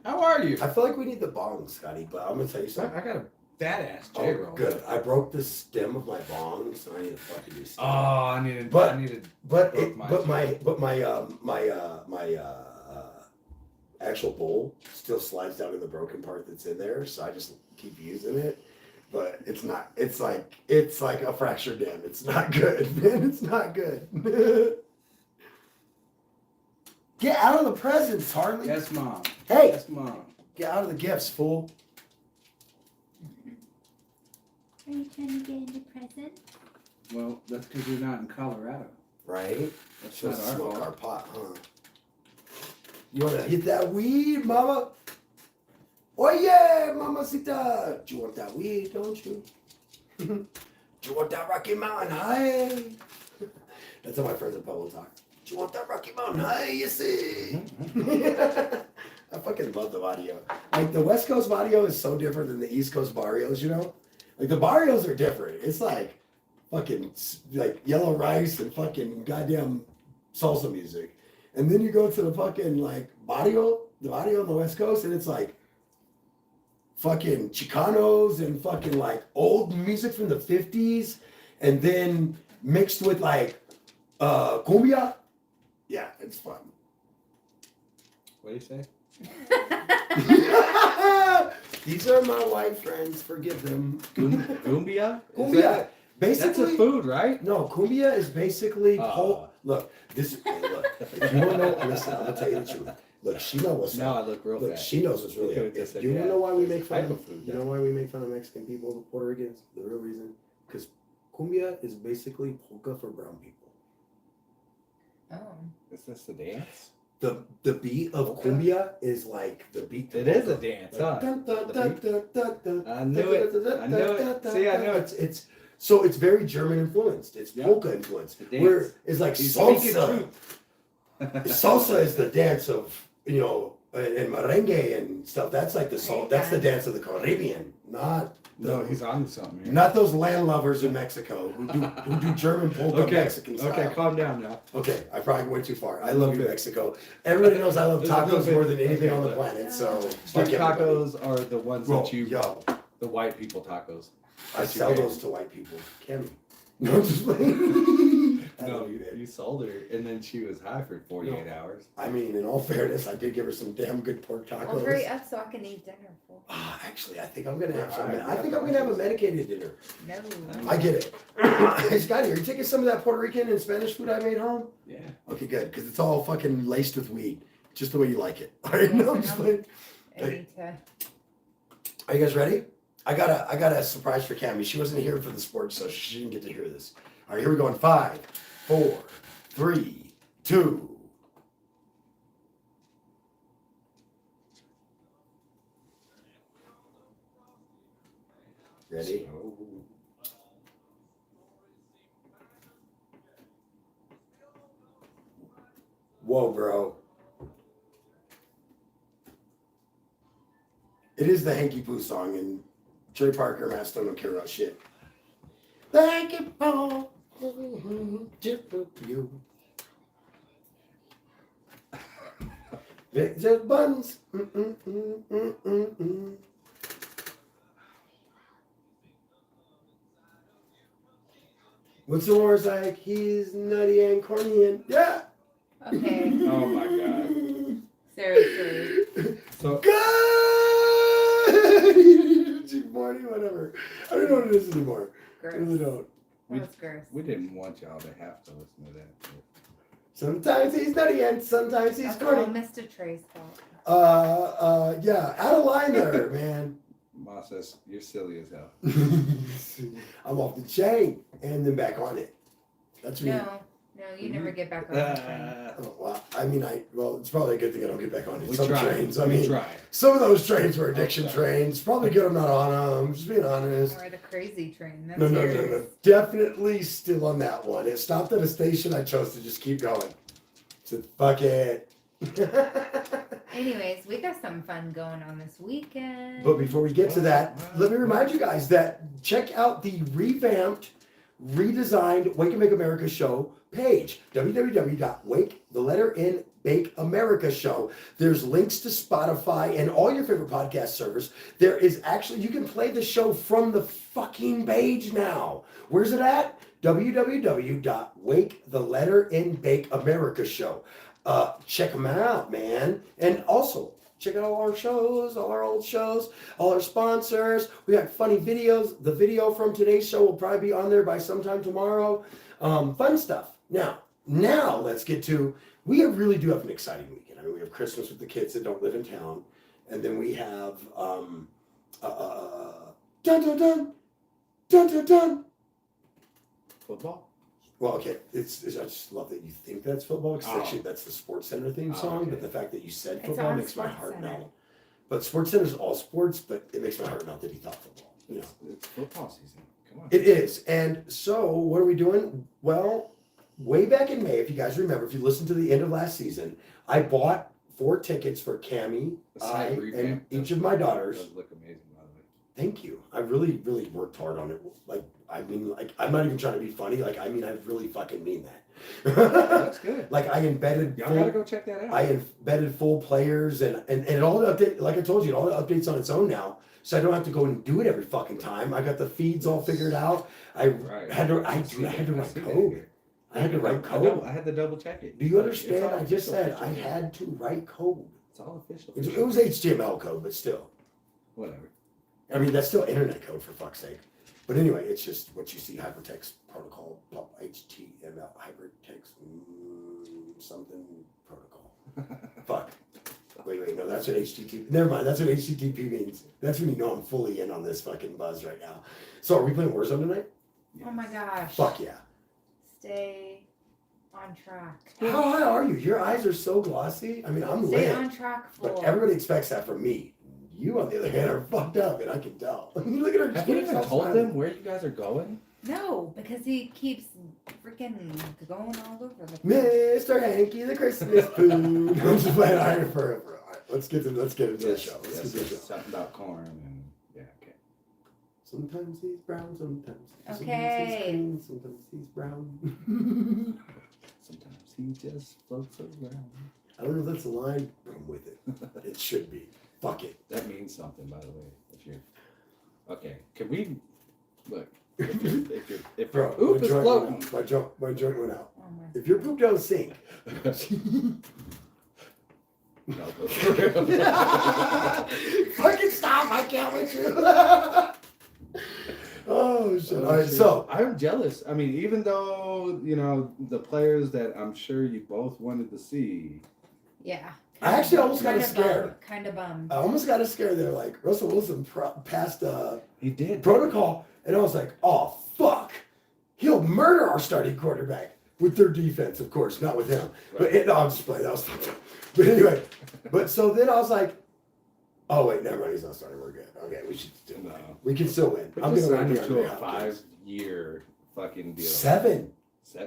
how are you? I feel like we need the bong, Scotty, but I'm gonna tell you I something. got a bad ass J Oh, roll. good. I broke the stem of my bong, so I need to fucking do Oh, stuff. I needed. But- I needed. But broke it, mine but too. my actual bowl still slides down to the broken part that's in there, so I just keep using it. But it's not. It's like a fractured dam. It's not good, man. It's not good. Get out of the presents, Harley. Yes, mom. Hey, Yes, mom. get out of the gifts, fool. Are you trying to get into present? Well, that's because you're not in Colorado. Right? That's Should not our smoke fault. our pot, huh? You wanna hit that weed, mama? Oh yeah, mamacita. Do you want that weed, don't you? Do you want that Rocky Mountain High? That's how my friends at Pueblo talk. Do you want that Rocky Mountain High, you see? I fucking love the audio. Like the West Coast audio is so different than the East Coast barrios, you know? Like the barrios are different. It's like fucking like yellow rice and fucking goddamn salsa music. And then you go to the fucking like barrio, the barrio on the West Coast, and it's like fucking Chicanos and fucking like old music from the 50s, and then mixed with like cumbia. Yeah, it's fun. What do you say? These are my white friends. Forgive them. Cumbia? Is Cumbia. that- That's a Basically, food, right? no, cumbia is basically Oh. Look, this. Hey, look, if you want to know, listen, I'm gonna tell you the truth. Look, she knows what's Now up. I look real Look, fat. she knows what's really You could've up. just said, You yeah, know why we it's make a fun type of of food, You yeah. know why we make fun of Mexican people, Puerto Ricans? The real reason, because cumbia is basically polka for brown people. Oh. Is this the dance? The beat of Okay. cumbia is like the beat. to It is a polka. dance, Like, huh? dun, dun, The dun, beat? dun, dun, dun, I knew it. I knew it. See, I knew it. It's so it's very German influenced. It's Yeah. polka influenced. The dance. Where it's like You speak it salsa. truth. Salsa is the dance of and merengue and stuff. That's like the soul. That's the dance of the Caribbean, not No, he's on to something here. not those landlubbers in Mexico who do German polka Okay. Mexican style. Okay, calm down now. Okay, I probably went too far. I love you, Mexico. Everybody knows I love There's a little tacos bit- more than anything okay, on the but- planet. So Street fuck everybody. tacos are the ones Bro, that you, yo, the white people tacos. I that you sell made. those to white people. Can no, I'm just playing. I No, love you, man. you sold her, and then she was high for 48 hours. I mean, in all fairness, I did give her some damn good pork tacos. Well, hurry up so I can eat dinner. Fool. Actually, I think I'm gonna have some. Alright, I think I'm gonna have a medicated dinner. No. I get it. Hey, Scotty, are you taking some of that Puerto Rican and Spanish food I made home? Yeah. Okay, good, because it's all fucking laced with weed, just the way you like it. All right, no, I'm just playing. I need to. Are you guys ready? I got a surprise for Cammy. She wasn't here for the sports, so she didn't get to hear this. All right, here we go in 5, 4, 3, 2. Ready? Whoa, bro. It is the Hanky Poo song, and Trey Parker and Matt Stone don't care about shit. The Hanky Poo, you. It's just buns. What's the worst like? He's nutty and corny and yeah. Okay. Oh my god. Seriously. So Good. Chick Morty, whatever. I don't know what it is anymore. I really Gross. don't. That was gross. we didn't want y'all to have to listen to that. Sometimes he's nutty and sometimes he's That's all corny. Mr. Trey's fault. Yeah, out of line there, man. Ma says you're silly as hell. I'm off the chain and then back on it. That's me. No, you never get back on the train. Oh, well, I mean, it's probably a good thing I don't get back on it. We Some tried. trains, I We mean, tried. some of those trains were addiction Okay. trains. Probably good I'm not on them. Just being honest. Or the crazy train. That's No. yours. Definitely still on that one. It stopped at a station. I chose to just keep going. Said, fuck it. Anyways, we got some fun going on this weekend. But before we get to that, let me remind you guys that check out the revamped, redesigned Wake and Make America show page, www.wake, the letter N, Bake America show. There's links to Spotify and all your favorite podcast servers. There is actually, you can play the show from the fucking page now. Where's it at? www.wake, the letter N, Bake America show. Check them out, man. And also, check out all our shows, all our old shows, all our sponsors. We got funny videos. The video from today's show will probably be on there by sometime tomorrow. Fun stuff. Now let's get to, we really do have an exciting weekend. I mean, we have Christmas with the kids that don't live in town. And then we have, dun, dun, dun, dun, dun, dun. Football? Well, okay, I just love that you think that's football, because actually that's the Sports Center theme song, okay. but the fact that you said It's football on makes my Sports heart Center. melt. But Sports Center is all sports, but it makes my heart melt that he thought football. You know, It's football season. Come on. it is. And so, what are we doing? Well, way back in May, if you guys remember, if you listened to the end of last season, I bought 4 tickets for Cammie, The I, side and revamp each does- of my daughters. does look amazing, by the way. Thank you. I really, really worked hard on it. I'm not even trying to be funny. I really fucking mean that. That's good. I embedded Y'all gotta go check that out. I embedded full players and it all update, like I told you, it all updates on its own now. So I don't have to go and do it every fucking time. I got the feeds all figured out. I had to write code. I had to write code. I had to double check it. Do you It's understand? all I just official, said I official. had to write code. It's all official. It was HTML code, but still. Whatever. I mean, that's still internet code, for fuck's sake. But anyway, it's just what you see, hypertext protocol, HTML, hypertext, something protocol. Fuck. Wait, no, that's what HTTP, never mind, that's what HTTP means. That's when you know I'm fully in on this fucking buzz right now. So are we playing Warzone tonight? Oh my gosh. Fuck yeah. Stay on track. How high are you? Your eyes are so glossy. I mean, I'm Stay lit. on track for. But everybody expects that from me. You, on the other hand, are fucked up, and I can tell. Look at her. Have you even told them where you guys are going? No, because he keeps freaking going all over the place. Mr. Hanky, the Christmas food. I'm just playing iron forever. All right, let's get into the show. Let's get to the show. Something about corn and yeah, okay. Sometimes he's brown, sometimes Okay. he's green, sometimes he's brown. Sometimes he just floats around. I don't know if that's a line, but I'm with it. It should be. Fuck it. That means something, by the way. If you're okay, can we look? If your Bro, poop my is joint floating, went out. My joint went out. Oh my. If your poop don't sink. no, but for real. Fucking stop! I can't with you. Oh shit! All right, so I'm jealous. I mean, even though the players that I'm sure you both wanted to see. Yeah. I actually almost got scared. Kind of bummed. I almost got scared. They're like Russell Wilson passed He did protocol, and I was like, oh fuck, he'll murder our starting quarterback with their defense, of course, not with him. Right. But no, I'm just playing. That was fucked up. But anyway, so then I was like, oh wait, never mind. He's not starting. We're good. Okay, we should still win. No. We can still win. But I'm just gonna signed win him the to a Hopkins. 5-year fucking deal. 7.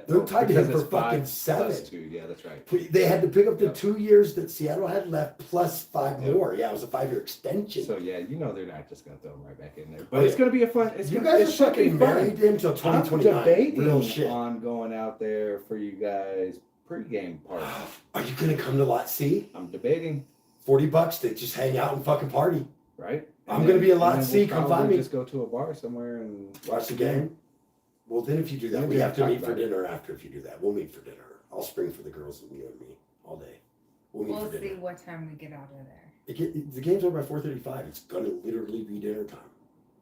They're tied to because him for it's 5 fucking 7. plus 2. Yeah, that's right. They had to pick up the Yep. 2 years that Seattle had left plus 5 Yep. more. Yeah, it was a 5-year extension. So yeah, you know they're not just gonna throw him right back in there. But Oh, it's yeah. gonna be a fun. It's You gonna, guys it are should be fucking fun. married until I'm 2029. debating Real shit. on going out there for you guys pregame party. Are you gonna come to Lot C? I'm debating, $40 to just hang out and fucking party. right? I'm gonna be in Lot and then C, we'll come probably find me. Just go to a bar somewhere and Watch the game. Well, then if you do that, Yeah, we we have to can meet talk for about it. dinner after. If you do that, we'll meet for dinner. I'll spring for the girls and you and me all day. We'll meet We'll for see dinner. what time we get out of there. The game's over by 4:35. It's gonna literally be dinner time.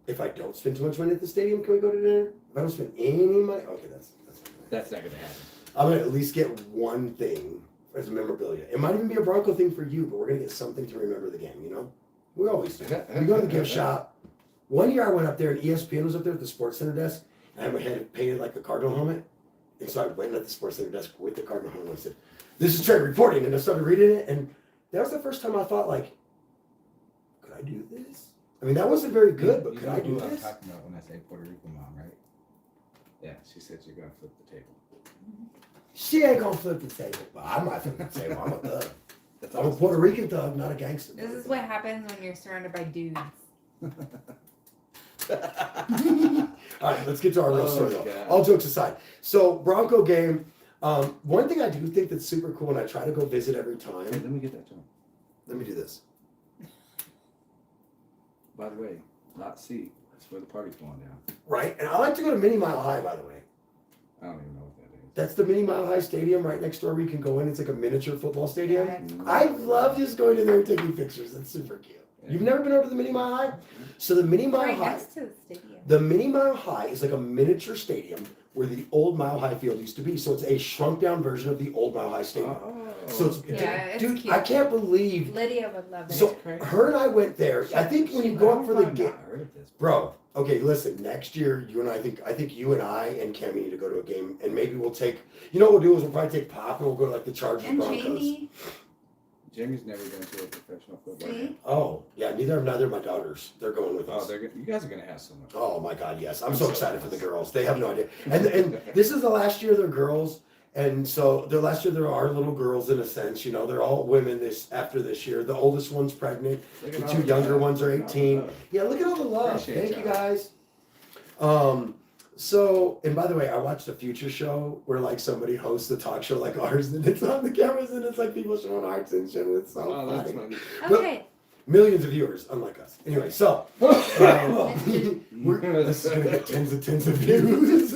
If I don't spend too much money at the stadium, can we go to dinner? If I don't spend any money, okay, that's not gonna happen. I'm gonna at least get one thing as a memorabilia. It might even be a Bronco thing for you, but we're gonna get something to remember the game. You know, we always do. We go to the gift shop. One year I went up there and ESPN was up there at the Sports Center desk, and I had it painted like a Cardinal helmet. And so I went at the Sports Center desk with the Cardinal helmet and I said, "This is trade reporting," and I started reading it, and that was the first time I thought, like, could I do this? I mean, that wasn't very good, but could I do I'm this? talking about when I say Puerto Rican mom, right? Yeah, she said you're gonna flip the table. She ain't gonna flip the table. Well, I might flip the table. I'm a thug. That's I'm a Puerto Rican thug, not a gangster. This is what happens when you're surrounded by dudes. All right, let's get to our real Oh, story though. God. All jokes aside. So Bronco game, one thing I do think that's super cool, and I try to go visit every Hey, time. let me get that to him. Let me do this. By the way, Lot C. That's where the party's going down. Right, and I like to go to Mini Mile High, by the way. I don't even know what that is. That's the Mini Mile High Stadium right next door where you can go in. It's like a miniature football stadium. Yeah, it's cool. I love just going in there and taking pictures. That's super cute. Yeah. You've never been over to the Mini Mile High? So the Mini Mile right High. next to the stadium. The Mini Mile High is like a miniature stadium where the old Mile High field used to be. So it's a shrunk down version of the old Mile High stadium. So it's, Yeah, it's dude, cute. I can't believe. Lydia would love it. So crazy. her and I went there. I think when you go up for the game, game, heard of this. bro. Okay, listen. Next year, you and I think you and I and Cammy need to go to a game, and maybe we'll take. You know what we'll do is we'll probably take Pop and we'll go to like the Chargers And Broncos. Jamie. Jimmy's never been to a professional football game. See? Oh yeah, neither of my daughters. They're going with Oh, us. you guys are gonna have so much. Oh my God, yes! I'm so excited for the girls. They have no idea. And this is the last year they're girls, and so the last year there are little girls in a sense. You know, they're all women after this year. The oldest one's pregnant. Look The at all two younger love. ones are Look at all 18. love. Yeah, look at all the love. Appreciate Thank you y'all. guys. So, and by the way, I watched a Future show where like somebody hosts a talk show like ours, and it's on the cameras, and it's like people showing hearts and shit. And it's so Oh, that's funny. funny. But- Okay. Millions of viewers, unlike us. Anyway, so this is gonna get tens of views.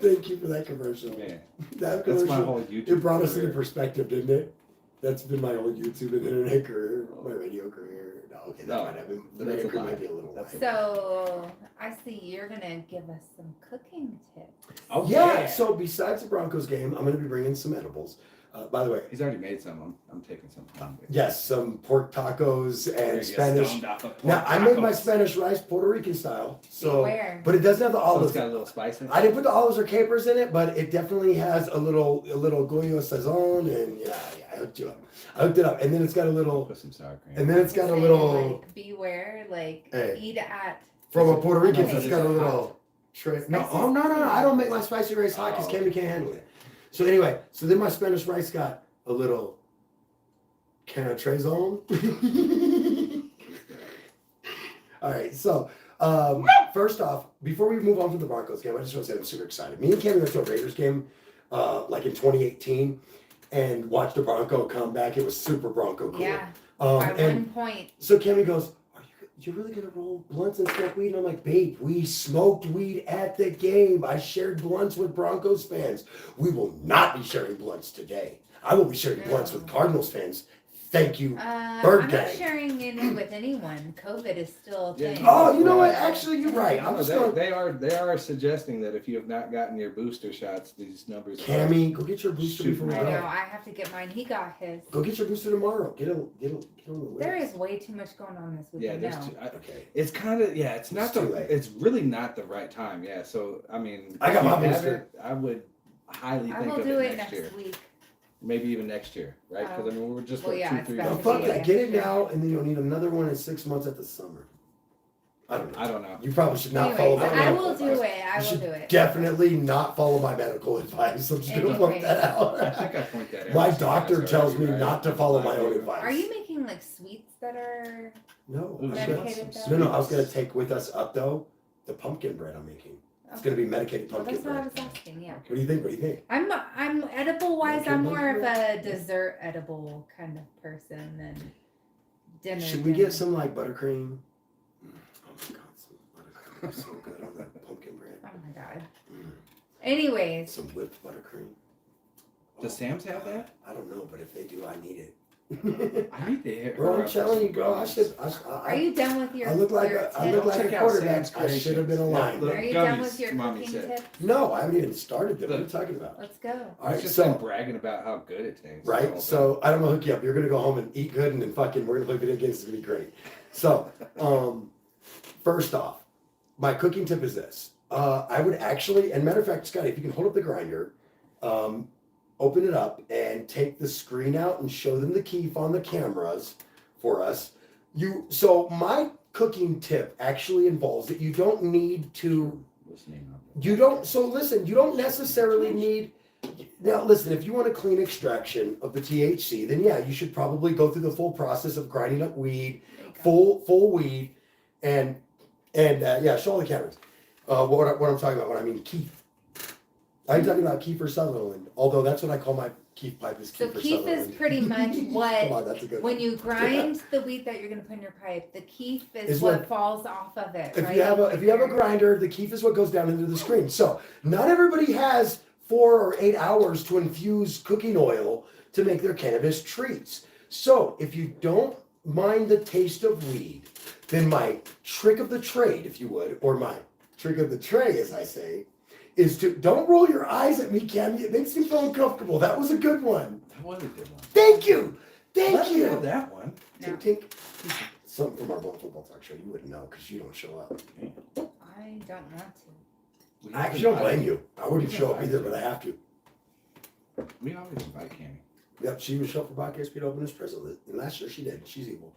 Thank you for that commercial. Man, That that's my commercial, whole YouTube. it brought us into career. perspective, didn't it? That's been my whole YouTube and internet career, my radio career. No, okay, that No, might have been. The that's radio a career lie. might be a little That's light. So I see you're gonna give us some cooking tips. Oh Yeah, so besides the Broncos game, I'm going to be bringing some edibles. By the way, he's already made some. I'm taking some home. yes, some pork tacos We're gonna and get Spanish. stoned off of pork Now, I made my tacos. Spanish rice Puerto Rican style. So, Beware. but it doesn't have the So olives. it's got a little spice in it. I didn't put the olives or capers in it, but it definitely has a little goyo sazon, and yeah, I hooked you up. I hooked it up, and then it's got a little, Put some sour cream. and then it's got a Saying, little like, beware, like Hey. eat at. from a Puerto Rican. Okay. It's got a little tray. No, Spicy. oh no, I don't make my spicy rice hot because Oh. Cammy can't handle it. So anyway, so then my Spanish rice got a little canatrazone. All right, so first off, before we move on from the Broncos game, I just want to say I'm super excited. Me and Cammy went to a Raiders game like in 2018 and watched the Bronco come back. It was super Bronco cool. Yeah. By And one point. so Cammy goes, you're really gonna roll blunts and smoke weed? And I'm like, babe, we smoked weed at the game. I shared blunts with Broncos fans. We will not be sharing blunts today. I will be sharing blunts with Cardinals fans. Thank you. Bird I'm not gang. sharing any with anyone. COVID is still a Yeah. thing. Oh, you know what? Actually, you're right. I'm No, just going. they are suggesting that if you have not gotten your booster shots, these numbers. Cammy, go get your booster Shoot before we I know. go. I have to get mine. He got his. Go get your booster tomorrow. Get on the list. There is way too much going on this Yeah, weekend there's. now. Okay. It's kind of It's not It's too the. late. It's really not the right time. Yeah. So I mean, I got if you my have booster. it, I would highly I think will of do it it next year. week. Maybe even next year, right? Because I mean, we're just Well, what, yeah, 2, it's 3 best Now, months to fuck be away. that. Get it now, and then you'll need another one in 6 months at the summer. I don't know. I don't know. You probably should not follow Anyways, my I medical will do advice. it. I You will should do it. definitely not follow my medical advice. I'm just going to Anyway. point that out. I think I point that out. My doctor tells me not to follow my own advice. Are you making like sweets that are No. Ooh, medicated shit. though? No, I was going to take with us up, though, the pumpkin bread I'm making. It's going to be medicated Well, pumpkin that's what I bread. was asking. Yeah. What do you think? What do you think? I'm edible wise. Okay, I'm well, more of a dessert edible kind of person than dinner. Should we dinner. get some, like, buttercream? Oh, my God. Some buttercream is so good on that pumpkin bread. Oh my god. Mm. Anyways, Some whipped buttercream. Does Sam's have that? I don't know, but if they do, I need it. I need to hit Bro, her I'm up telling for you, some bro, gummies. are you done with your? I look like your a, I look tips? like Check a out quarterback. Sam's I should have been a Creations. lineman. Are you done Gummies, with your Mommy cooking said. tips? No, I haven't even started them. What are you Look. talking about? Let's go. All I've right, just so been bragging about how good it tastes. right, so I'm gonna hook you up. You're gonna go home and eat good, and then fucking we're gonna play video games. It's gonna be great. So, first off, my cooking tip is this. I would actually, and matter of fact, Scotty, if you can hold up the grinder, open it up and take the screen out and show them the Keef on the cameras for us. So my cooking tip actually involves that you don't need to. You don't. So listen, you don't necessarily need. Now listen, if you want a clean extraction of the THC, then yeah, you should probably go through the full process of grinding up weed, full weed, and yeah, show all the cameras. What I'm talking about when I mean Keef. I'm talking about Kiefer Sutherland, although that's what I call my Keef pipe is So Kiefer keef Sutherland. is pretty much Come what on, that's a good when one. you grind the weed that you're gonna put in your pipe. The keef is Is what what- falls off of it. If right? you have a grinder, the Keef is what goes down into the screen. So not everybody has 4 or 8 hours to infuse cooking oil to make their cannabis treats. So if you don't mind the taste of weed, then my trick of the trade, if you would, or my trick of the tray, as I say, is to don't roll your eyes at me, Cammy. It makes me feel uncomfortable. That was a good one. That was a good one. Thank you. Thank Let me you. know that one. No. Tink, tink. Something from our Bone Football Talk show. You wouldn't know because you don't show up. I don't want to. I actually don't blame you. I wouldn't show up either, but I have to. We always invite Cammy. Yep, she was show up for podcast speed open as president. And last year she did. She's evil.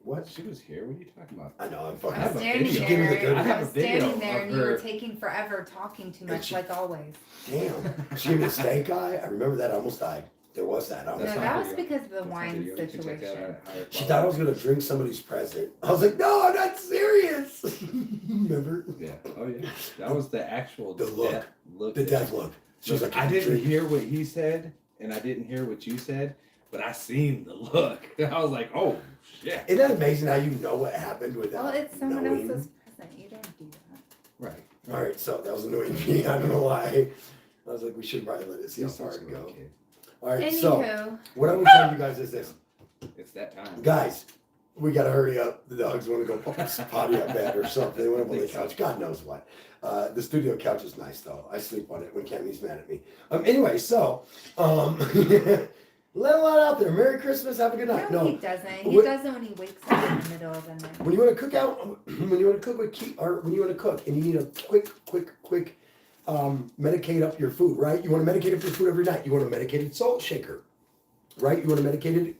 What? She was here. What are you talking about? I know, I'm I fucking. was have a standing video. Give me the good- there. I have I a was video standing there, of and you were her- taking forever talking too And much, she- like always. Damn. She gave me the stank eye. I remember that. I almost died. There was that. I No, almost That's died. not that was video. because of the That's not wine video. You can check that situation. out at higher She thought I was going to drink somebody's present. I was like, no, I'm not serious. Remember? Yeah. Oh yeah. That was the actual The look. death look. The that death she- look. She was Look, like, I didn't drink. hear what he said, and I didn't hear what you said, but I seen the look. I was like, oh shit. Isn't that amazing how you know what happened without Well, it's someone knowing? else's present. You don't do that. Right. All right, so that was annoying me. I don't know why. I was like, we should probably let it see how He's far such it a go. good kid. All right, so Anywho, what I would tell you guys is this. It's that time. Guys, we got to hurry up. The dogs want to go potty up bed or something. They want to on the couch. God knows what. The studio couch is nice, though. I sleep on it when Cammy's mad at me. Anyway, so let a lot out there. Merry Christmas. Have a good night. no, he doesn't. He What- doesn't when he wakes up in the middle of the night. When you want to cook out, when you want to cook with Keef, or when you want to cook and you need a quick medicate up your food, right? You want to medicate up your food every night. You want a medicated salt shaker, right? You want a medicated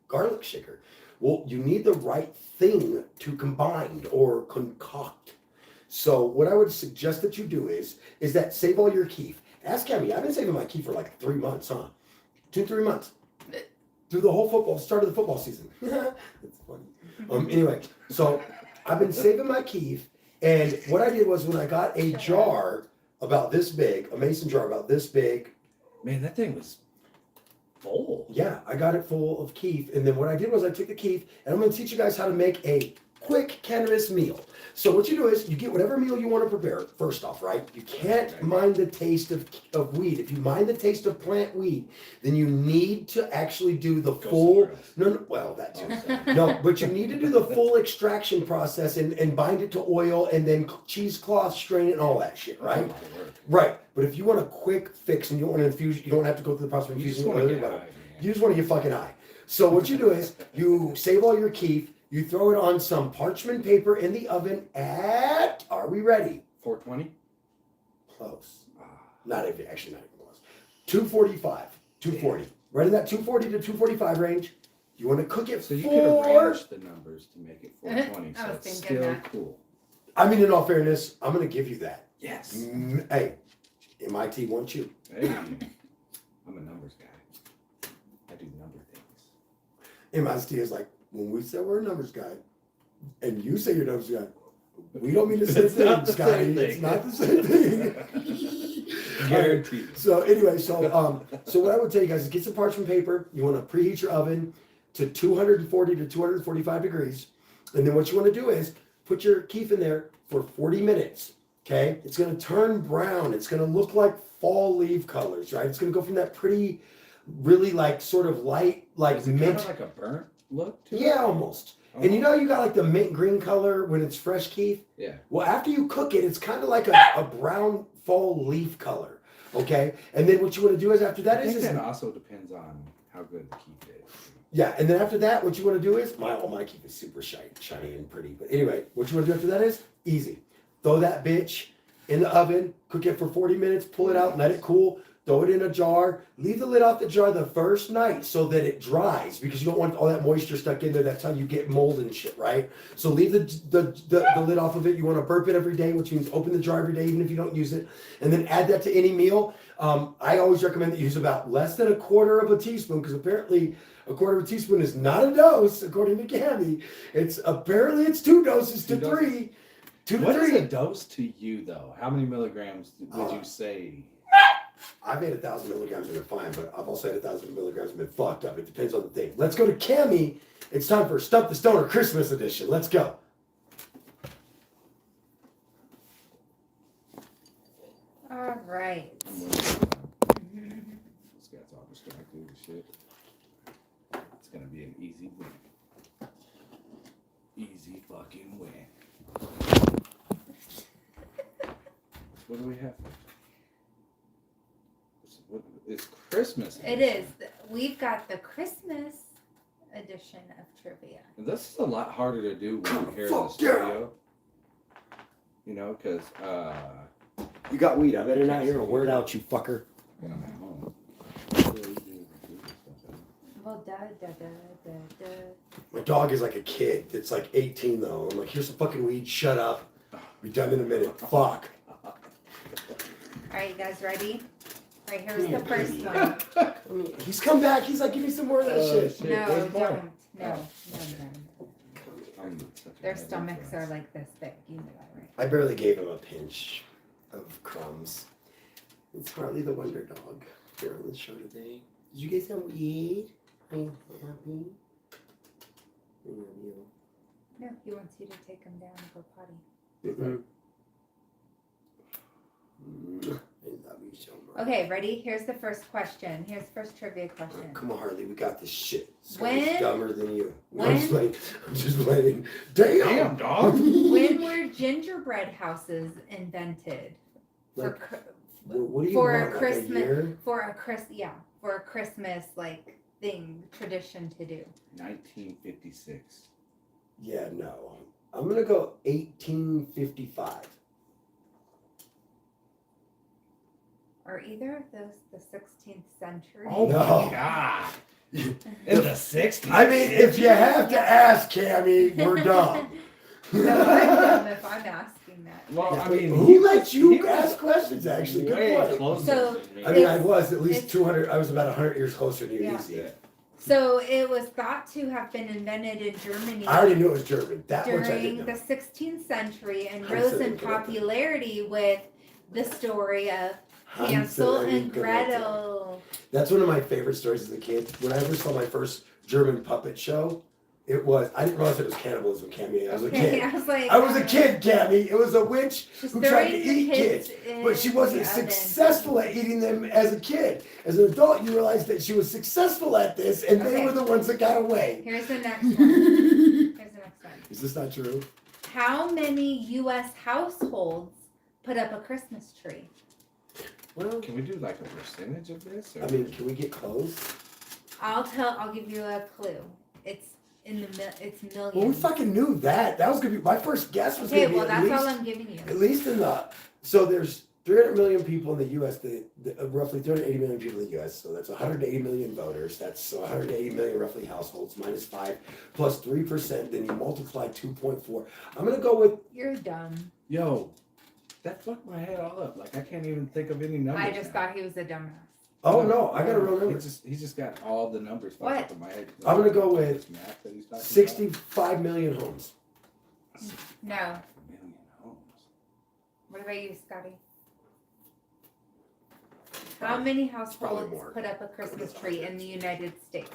garlic shaker. Well, you need the right thing to combine or concoct. So what I would suggest that you do is that save all your Keef. Ask Cammy. I've been saving my Keef for like 3 months, huh? 2-3 months. Through the whole start of the football season. That's funny. Anyway, so I've been saving my Keef, and what I did was when I got a jar about this big, a mason jar about this big, Man, that thing was full. yeah, I got it full of Keef, and then what I did was I took the Keef, and I'm going to teach you guys how to make a quick cannabis meal. So what you do is you get whatever meal you want to prepare, first off, right? You can't mind the taste of weed. If you mind the taste of plant weed, then you need to actually do the Go full, somewhere else. no, well, that too. Oh, sorry. No, but you need to do the full extraction process and bind it to oil and then cheesecloth, strain it and all that shit, right? That's a lot of work. Right. But if you want a quick fix and you don't want to infuse, you don't have to go through the process of You just infusing want to oil. get whatever. high, man. You just want to get fucking high. So what you do is you save all your Keef, you throw it on some parchment paper in the oven at, are we ready? 420. Close. Ah, Not even, actually not even close. 245, 240. Right in that 240 to 245 range. You want to cook it so you for, could arrange the numbers to make it 420. I So was it's thinking still that. cool. I mean, in all fairness, I'm going to give you that. Yes. Hey, MIT wants you. Hey, I'm a numbers guy. I do number things. MIT is like, when we say we're a numbers guy, and you say you're a numbers guy, we don't mean the same It's thing, not the Scotty. same thing. It's not the same thing. Guaranteed. So anyway, so what I would tell you guys is get some parchment paper. You want to preheat your oven to 240 to 245 degrees. And then what you want to do is put your keef in there for 40 minutes. Okay? It's going to turn brown. It's going to look like fall leaf colors, right? It's going to go from that pretty, really like sort of light, like Is it mint. kind of like a burnt look to it? Yeah, almost. And you know you got like the mint green color when it's fresh keef? Yeah. Well, after you cook it, it's kind of like a brown fall leaf color. Okay? And then what you want to do is after that I think is that also depends on how good the keef is. yeah, and then after that, what you want to do is my keef is super shiny and pretty. But anyway, what you want to do after that is easy. Throw that bitch in the oven, cook it for 40 minutes, pull it out, let it cool, throw it in a jar, leave the lid off the jar the first night so that it dries because you don't want all that moisture stuck in there. That's how you get mold and shit, right? So leave the lid off of it. You want to burp it every day, which means open the jar every day, even if you don't use it, and then add that to any meal. I always recommend that you use about less than a quarter of a teaspoon because apparently a quarter of a teaspoon is not a dose, according to Cammy. It's 2 doses to 3. 2 to What 3. is a dose to you, though? How many milligrams would you say? I've had 1,000 milligrams and been fine, but I've also had 1,000 milligrams and been fucked up. It depends on the thing. Let's go to Cammy. It's time for Stump the Stoner Christmas edition. Let's go. All right. I'm waiting for that. This guy's all distracted and shit. It's gonna be an easy win. Easy fucking win. What do we have? It's Christmas. It is. We've got the Christmas edition of trivia. And this is a lot harder to do when you're here in the Fuck yeah. studio. You know, because You got weed. I better not hear a word out, you fucker. when I'm at home. Well, da. My dog is like a kid. It's like 18 though. I'm like, here's some fucking weed. Shut up. Be done in a minute. Fuck. All right, you guys ready? All right, here's the first one. He's come back. He's like, give me some more of that shit. No, Where's Mark? don't. No. I'm such a Their heavy stomachs are influence. like this big. You know that, right? I barely gave him a pinch of crumbs. It's Harley the Wonder Dog here on the show today. Did you guys have weed? Are you happy? I love you. No, he wants you to take him down and go potty. Mm-mm. I love you so much. Okay, ready? Here's the first question. Here's the first trivia question. Come on, Harley, we got this shit. When- Scott's dumber than you. No, when- I'm just playing. I'm just playing. Damn, Damn, dog. When were gingerbread houses invented? For Like, cr- what do you for a want? Like Christmas- a year? for a Christmas like thing tradition to do. 1956. Yeah, no. I'm gonna go 1855. Are either of those the 16th century? Oh No. my god. In the 60s. I mean, if you have to ask, Cammy, we're dumb. No, I'm dumb if I'm asking that. Well, I mean, who let he you was ask questions? Actually, good way point. closer So, than me. I mean, I It's- was at least it's- 200. I was about 100 years closer to you. Yeah. Easy. So it was thought to have been invented in Germany I already knew it was German. That much I during didn't the know. 16th century and Hansel rose in and Gretel. popularity with the story of Hansel and Gretel. That's one of my favorite stories as a kid. When I ever saw my first German puppet show, it was, I didn't realize it was cannibalism, Cammy. I was a kid. I was like, I was a kid, Cammy. It was a witch She's who tried to throwing the eat kids. in But she wasn't the oven. successful at eating them as a kid. As an adult, you realize that she was successful at this, and they Okay. were the ones that got away. Here's the next one. Here's the next one. Is this not true? How many U.S. households put up a Christmas tree? Well, Can we do like a percentage of this? Or? I mean, can we get close? I'll give you a clue. It's it's millions. Well, we fucking knew that. That was gonna be my first guess. Was Okay, gonna be well at that's least, all I'm giving you. at least in the. So there's 300 million people in the U.S., roughly 380 million people in the U.S., so that's 180 million voters. That's 180 million roughly households, minus 5, plus 3%, then you multiply 2.4. I'm going to go with... You're dumb. Yo, that fucked my head all up. Like, I can't even think of any numbers. I just thought he was a dumbass. Oh, no, I got a real number. He just got all the numbers fucked What? up in my head. I'm going to go with Math that he's talking 65 million homes. No. about. Million homes. What about you, Scotty? How many households more. put up a Christmas tree in the United States?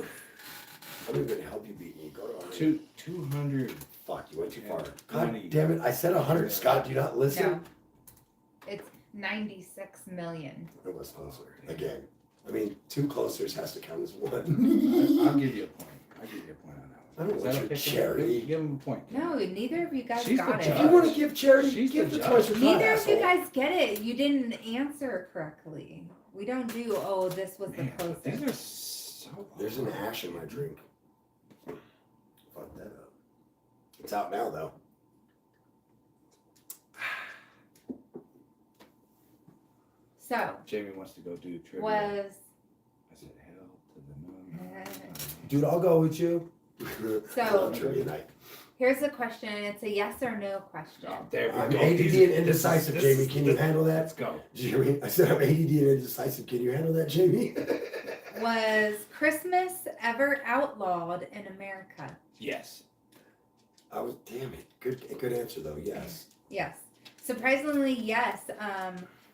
I'm even going to help you beat me. Go to 100. 200. Fuck, you went too far. Yeah, God damn it. I said 100. Scott, do you not listen? No. It's 96 million. It was closer. Again. I mean, 2 closers has to count as 1. I'll give you a point. I'll give you a point on that I one. don't Is want that your okay? charity. Give him a point. No, neither of you guys She's got the If it. you want to give charity, She's give the the judge. twice your time, Neither of you asshole. guys get it. You didn't answer correctly. We don't do, oh, this was the Man, closest. these are so There's an hard. ash in my drink. Fuck that up. It's out now, though. So, Jamie wants to go do trivia. was, I said, hell to the no. Dude, I'll go with you. So- I love trivia night. here's a question. It's a yes or no question. Oh, there we I'm go. ADD and This is- indecisive, this Jamie. is- Can you handle that? Let's go. Jamie, I said I'm ADD and indecisive. Can you handle that, Jamie? Was Christmas ever outlawed in America? Yes. I was, damn it. Good answer, though. Yes. Yes. Surprisingly, yes.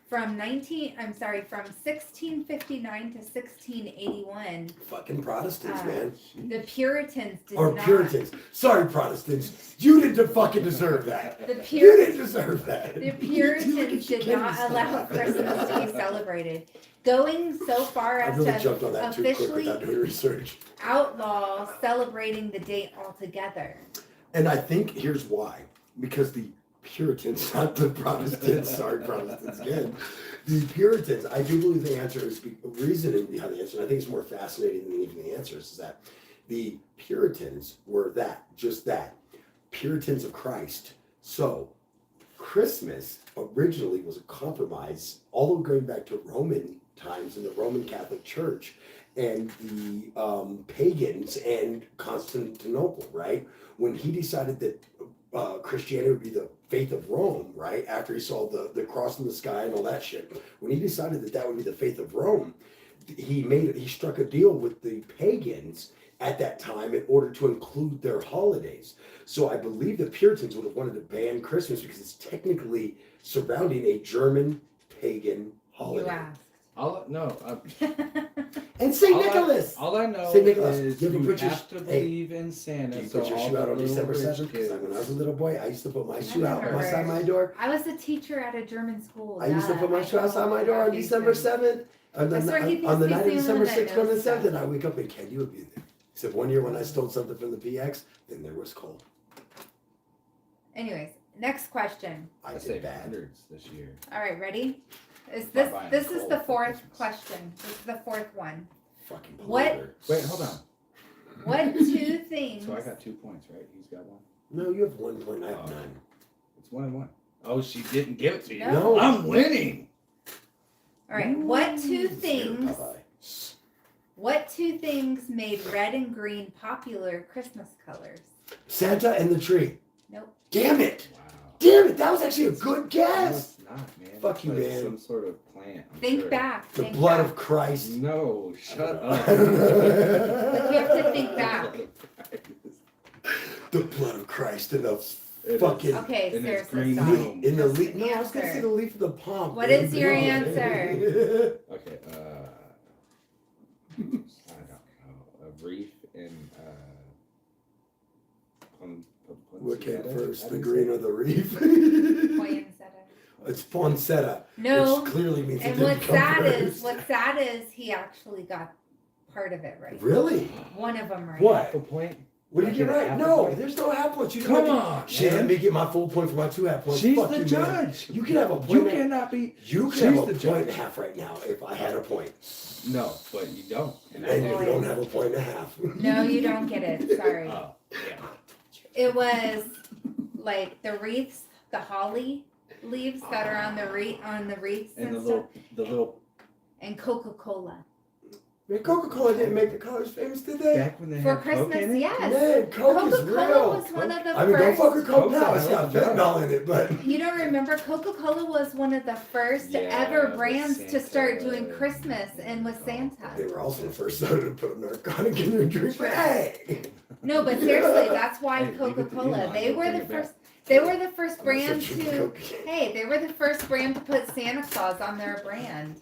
From 1659 to 1681, Fucking Protestants, man. the Puritans did Or not. Puritans. Sorry, Protestants. You didn't fucking deserve that. The You Puritans. didn't deserve that. The You Puritans did kidding not yourself. allow Christmas to be celebrated, going so far I as really to jumped on that too quick officially without doing research. outlaw celebrating the date altogether. And I think here's why. Because the Puritans, not the Protestants, sorry, Protestants again. The Puritans, I do believe the answer is reasoning behind the answer, and I think it's more fascinating than even the answers, is that the Puritans were just that, Puritans of Christ. So Christmas originally was a compromise, all going back to Roman times in the Roman Catholic Church and the pagans and Constantinople, right? When he decided that Christianity would be the faith of Rome, right? After he saw the cross in the sky and all that shit. When he decided that would be the faith of Rome, he struck a deal with the pagans at that time in order to include their holidays. So I believe the Puritans would have wanted to ban Christmas because it's technically surrounding a German pagan You holiday. asked. And St. Nicholas! All I know St. Nicholas, is you ever you put your- have to hey, believe in Santa. Do you so put your all shoe out the on little December rich 7th? Because when I was a little boy, I used to put my shoe out remember. outside my door. I was a teacher at a German school. I used to put my Duh, shoe I outside know my door on that December reason. 7th. And then That's where he on the thinks night of he's the only December 6th, one that 7th, and knows 7th, stuff. and I wake up and Ken, you would be there. Except one year when I stole something from the PX, then there was cold. Anyways, next question. I I did saved bad. hundreds this year. All right, ready? Is Not this buying this is coal the for fourth Christmas. question. This is the fourth one. Fucking What? polluter. Wait, hold on. What two things? So I got 2 points, right? He's got 1. No, you have 1 point. I have Oh. 9. It's 1 and 1. Oh, she didn't give it to you. No. I'm winning. All right. What two Zero, things? Popeye. What two things made red and green popular Christmas colors? Santa and the tree. Nope. Damn it! Wow. Damn it! That was actually a good No, guess. it's not, man. Fuck It's you, like man. Some sort of plant. I'm Think sure. back. The think blood back. of Christ. No, shut up. But you have to think back. The blood of Christ and the It is. fucking Okay, And it's seriously, green stop. room. in the Just leaf. No, I was gonna answer. say the leaf of the palm. What man. is your No. answer? Okay, I don't know. A reef in What came Poinsettia? first, How the do you green say or it? the reef? Poinsettia. It's poinsettia, No. which clearly means it And didn't what's come sad first. is what's sad is he actually got part of it right. Really? One of them right. What? Apple point? What did you get Like an right? apple No, point? there's no half points. You Come didn't let me- on, She let man. me get my full point for my 2 half points. She's Fuck the you, man. judge. You can have a You point. cannot be. You can She's have the a point judge. and a half right now if I had a point. No, but you don't. And I And did. you don't have a point and a half. No, you don't get it. Sorry. Oh, yeah. It was like the wreaths, the holly, leaves that are on the wreaths And and, the stuff, little and Coca-Cola Man, Coca-Cola didn't make the colors famous, did they? back when they for had Coke Christmas. in it? Yes, Man, Coke is Coca-Cola real. was one of the I mean, don't fuck with first. Coke now. It's got Coke. fentanyl in it, but You don't remember Coca-Cola was one of the first Yeah, ever with brands to start Santa doing and- Christmas and with they Santa. were also the first soda to put a narcotic in your drink. But hey, No, but seriously, that's why Hey, leave it to Coca-Cola. Elon, They he'll were bring the it back. first. They were the first I'm brand such a to. Coke. Hey, they were the first brand to put Santa Claus on their brand.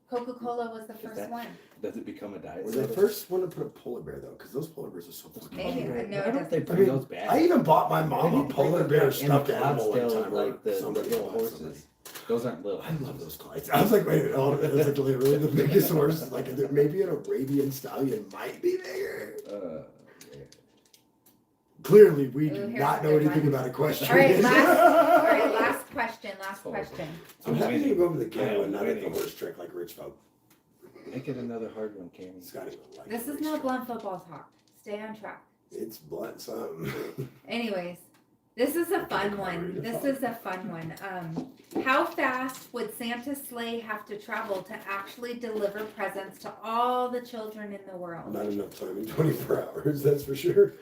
Coca-Cola was the Is first that- one. Does it become a diet Were soda? they first one to put a polar bear though? Because those polar bears are so fucking Maybe. cute. I know Why it don't they doesn't. bring I mean, those back? I even bought my mom They a need to bring polar those bear back. And stuffed the animal one Clydesdale, time. like the somebody little bought horses. somebody. Those aren't little. I love those Clydesdales. I was like, wait a minute, it's like literally the biggest horse. Like maybe an Arabian stallion might be bigger. Yeah. Clearly, we Ooh, do here's not a know good anything one. about equestrian. All right, last question. Last Oh. question. I'm happy to go over the I ghetto am and not at the winning. horse trick like rich folk. Make it another hard one, Cammy. Scotty would like This the is race no trick. blunt football talk. Stay on track. It's blunt something. Anyways, this is a fun one. This is a fun one. How fast would Santa's sleigh have to travel to actually deliver presents to all the children in the world? Not enough time in 24 hours, that's for sure.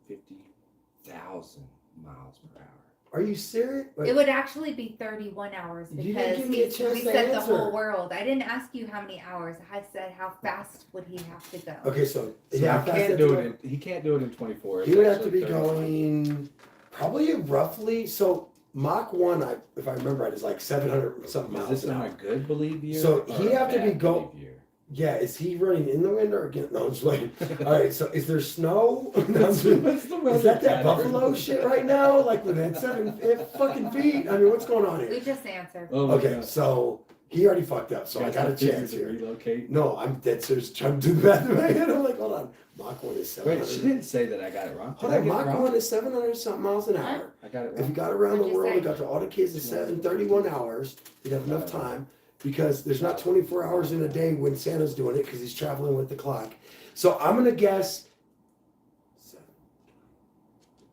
250,000 miles per hour. Are you serious? It would actually be 31 hours You didn't because give me a chance we to said the answer. whole world. I didn't ask you how many hours. I said how fast would he have to go? Okay, so So yeah, he can't do it. He can't do it in 24. He It's would have to actually be 31. going probably roughly. So Mach 1, if I remember right, is like 700 something Is miles this an on hour. a good believe year? So or he'd a have to be bad go- believe year? Yeah, is he running in the wind or against? No, I'm just waiting. All right, so is there snow? What's the Is weather that pattern? Buffalo shit right now? Like with that 7 fucking feet? I mean, what's going on We here? just answered. Oh my Okay, God. so he already fucked up, so I Guys got a have figures chance to here. relocate. No, I'm dead serious trying to do the math in my head. I'm like, hold on. Mach 1 is 700. Wait, she didn't say that I got it wrong. Hold Did I on, get it Mach wrong? 1 is 700 something miles an hour. I got it If you wrong. got around the What'd you world, say? you got to all the kids at 31 hours. You'd have enough time because there's not 24 hours in a day when Santa's doing it because he's traveling with the clock. So I'm gonna guess.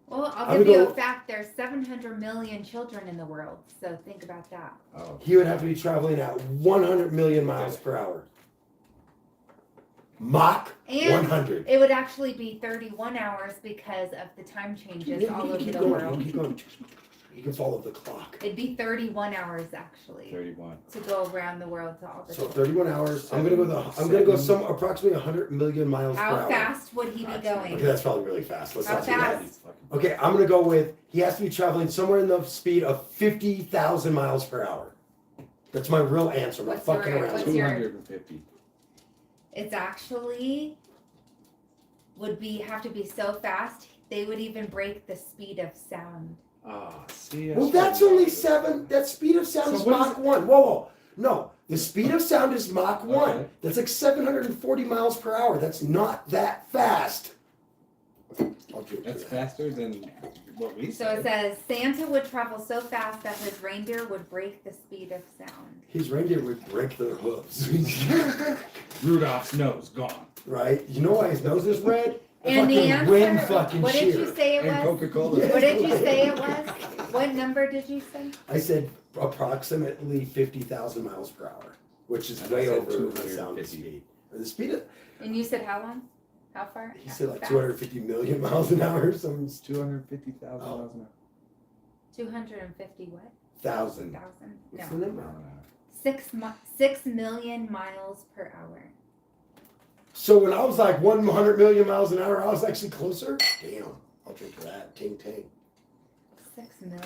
Well, I'll I'm give gonna you go- a fact. There's 700 million children in the world, so think about that. Oh. He would have to be traveling at 100 million miles per hour. Mach And 100. it would actually be 31 hours because of the time changes Yeah, all you over keep the going, world. you keep going. You can follow the clock. It'd be 31 hours actually 31. to go around the world to all the So children. 31 hours. I'm gonna go some approximately 100 million miles per How hour. fast would he be Okay, going? that's probably really fast. Let's How not do that. fast? Okay, I'm gonna go with he has to be traveling somewhere in the speed of 50,000 miles per hour. That's my real answer. I'm not What's fucking your- around. what's your- 250. It's actually would be have to be so fast they would even break the speed of sound. Oh, see. Well, that's only 7. That speed of sound So is what is Mach 1. Whoa. No, the speed of sound is Mach 1. Okay. That's like 740 miles per hour. That's not that fast. I'll drink to That's that. faster than what we So it said. says Santa would travel so fast that his reindeer would break the speed of sound. His reindeer would break their hooves. Rudolph's nose gone. Right? You know why his nose is red? And the Fucking wind answer, fucking what did shear. you say it And was? Coca-Cola. Yeah. What did you say it was? What number did you say? I said approximately 50,000 miles per hour, which is And I way said over the sound 250. speed. Or the speed of, And you said how long? How far? he said like Fast. 250 million miles an hour, some It's 250,000 Oh. miles an hour. 250 what? thousand. Thousand? What's No. the number? 6 million miles per hour. So when I was like 100 million miles an hour, I was actually closer. Damn, I'll drink to that. Ting ting. 6 million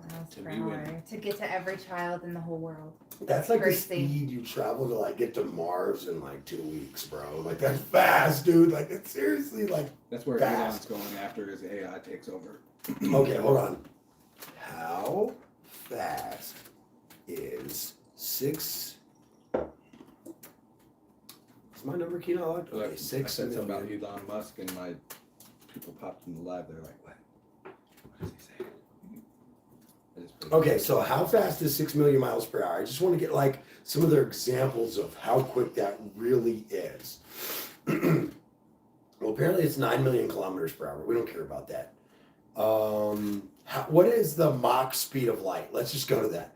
miles To per be hour winning. to get to every child in the whole world. That's like Crazy. the speed you travel to like get to Mars in like 2 weeks, bro. Like that's fast, dude. Like it's seriously like. That's where Fast. Elon's going after his AI takes over. Okay, hold on. How fast is 6? Is my number key not locked? Look, Okay, I 6 said something about million. Elon Musk, and my people popped in the live. They're like, "What? What does he say?" I just put it- Okay, so how fast is 6 million miles per hour? I just want to get like some of their examples of how quick that really is. Well, apparently it's 9 million kilometers per hour. We don't care about that. What is the Mach speed of light? Let's just go to that.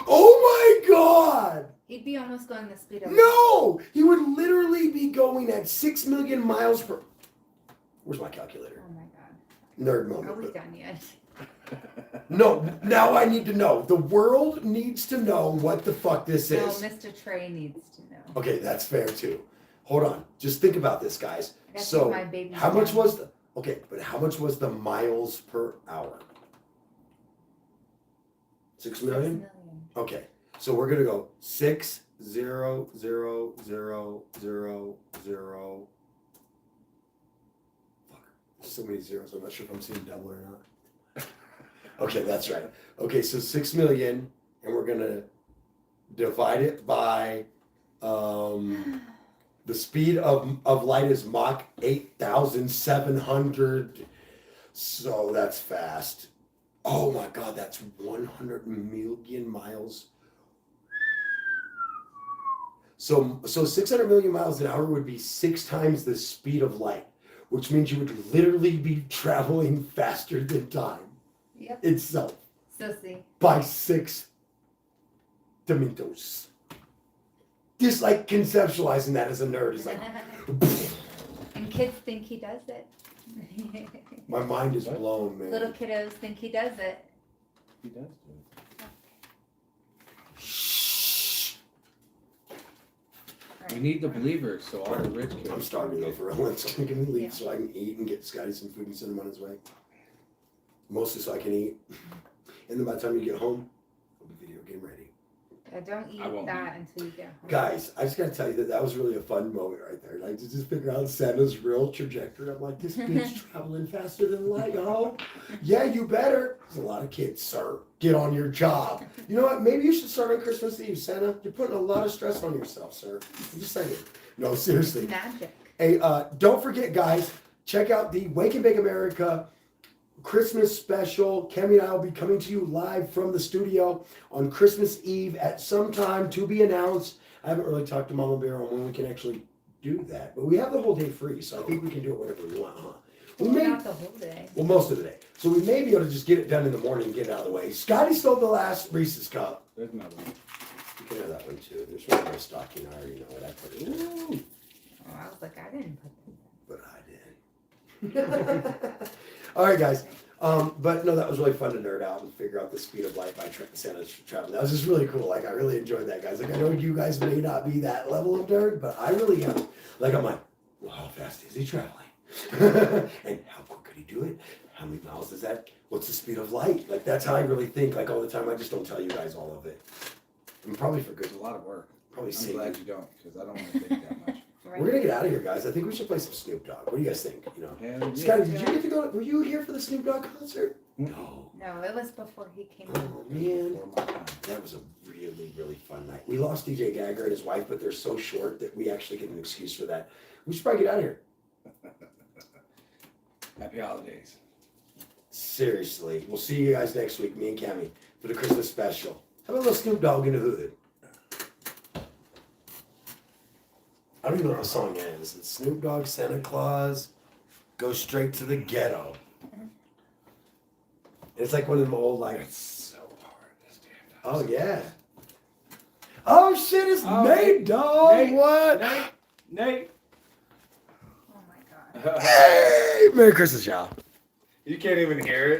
Oh my God! He'd be almost going the speed of No! He would literally be going at 6 million miles per... Where's my calculator? Oh my God. Nerd Are moment. we done yet? No, now I need to know. The world needs to know what the fuck this No, is. Mr. Trey needs to know. Okay, that's fair too. Hold on. Just think about this, guys. I gotta So, take my baby how much down. was the... Okay, but how much was the miles per hour? 6 million? 6 million. Okay, so we're gonna go 6 0 0 0 0 0. Fuck, there's so many zeros. I'm not sure if I'm seeing double or not. Okay, that's right. Okay, so 6 million, and we're gonna divide it by the speed of light is Mach 8,700. So that's fast. Oh my God, that's 100 million miles. So 600 million miles an hour would be 6 times the speed of light, which means you would literally be traveling faster than time Yep. itself So see. by 6 dimensions. Just like conceptualizing that as a nerd is like, And kids think he does it. my mind is blown, man. Little kiddos think he does it. He does do it. Shh. We need the believers, so all the rich kids. I'm starving though for real. It's gonna give me leave Yeah. so I can eat and get Scotty some food and send him on his way. Mostly so I can eat. And then by the time you get home, I'll be video game ready. Don't eat I won't that until you get home. Guys, I just gotta tell you that was really a fun moment right there. Like to just figure out Santa's real trajectory. I'm like, this bitch traveling faster than light, yo. Yeah, you better. There's a lot of kids, sir. Get on your job. You know what? Maybe you should start on Christmas Eve, Santa. You're putting a lot of stress on yourself, sir. I'm just saying. No, seriously. Magic. Hey, don't forget, guys, check out the Wake and Bake America Christmas special. Kemi and I will be coming to you live from the studio on Christmas Eve at some time to be announced. I haven't really talked to Mama Bear on when we can actually do that, but we have the whole day free, so I think we can do it whenever we want, huh? We Well, may, not the whole day. well, most of the day. So we may be able to just get it done in the morning and get it out of the way. Scotty stole the last Reese's cup. There's another one. You can have that one too. There's one in my stocking. I already know it. I put it in. Ooh. Oh, I was like, I didn't put But I did. All right, guys. But no, that was really fun to nerd out and figure out the speed of light by Santa's traveling. That was just really cool. Like, I really enjoyed that, guys. Like, I know you guys may not be that level of nerd, but I really am. Like, I'm like, well, how fast is he traveling? And how quick could he do it? How many miles is that? What's the speed of light? Like, that's how I really think. Like, all the time. I just don't tell you guys all of it. And probably for good. It's a lot of work. Probably I'm save glad you. you don't, because I don't want to think that much. it. Right? We're gonna get out of here, guys. I think we should play some Snoop Dogg. What do you guys think? You know, Hell yeah. Scotty, did you get to go? Were you here for the Snoop Dogg concert? No. No, it was before he came Oh out. man, Before my time. that was a really, really fun night. We lost DJ Gagger and his wife, but they're so short that we actually get an excuse for that. We should probably get out of here. Happy holidays. Seriously, we'll see you guys next week, me and Cammy, for the Christmas special. How about a little Snoop Dogg in the hood? I don't even know what the song is. It's Snoop Dogg, Santa Claus, Go Straight to the Ghetto. It's like one of them old, like, It's so hard. This damn oh yeah. Oh shit, it's Oh, Nate, dog. Nate. What? Nate. Oh my God. Hey, Merry Christmas, y'all. You can't even hear it.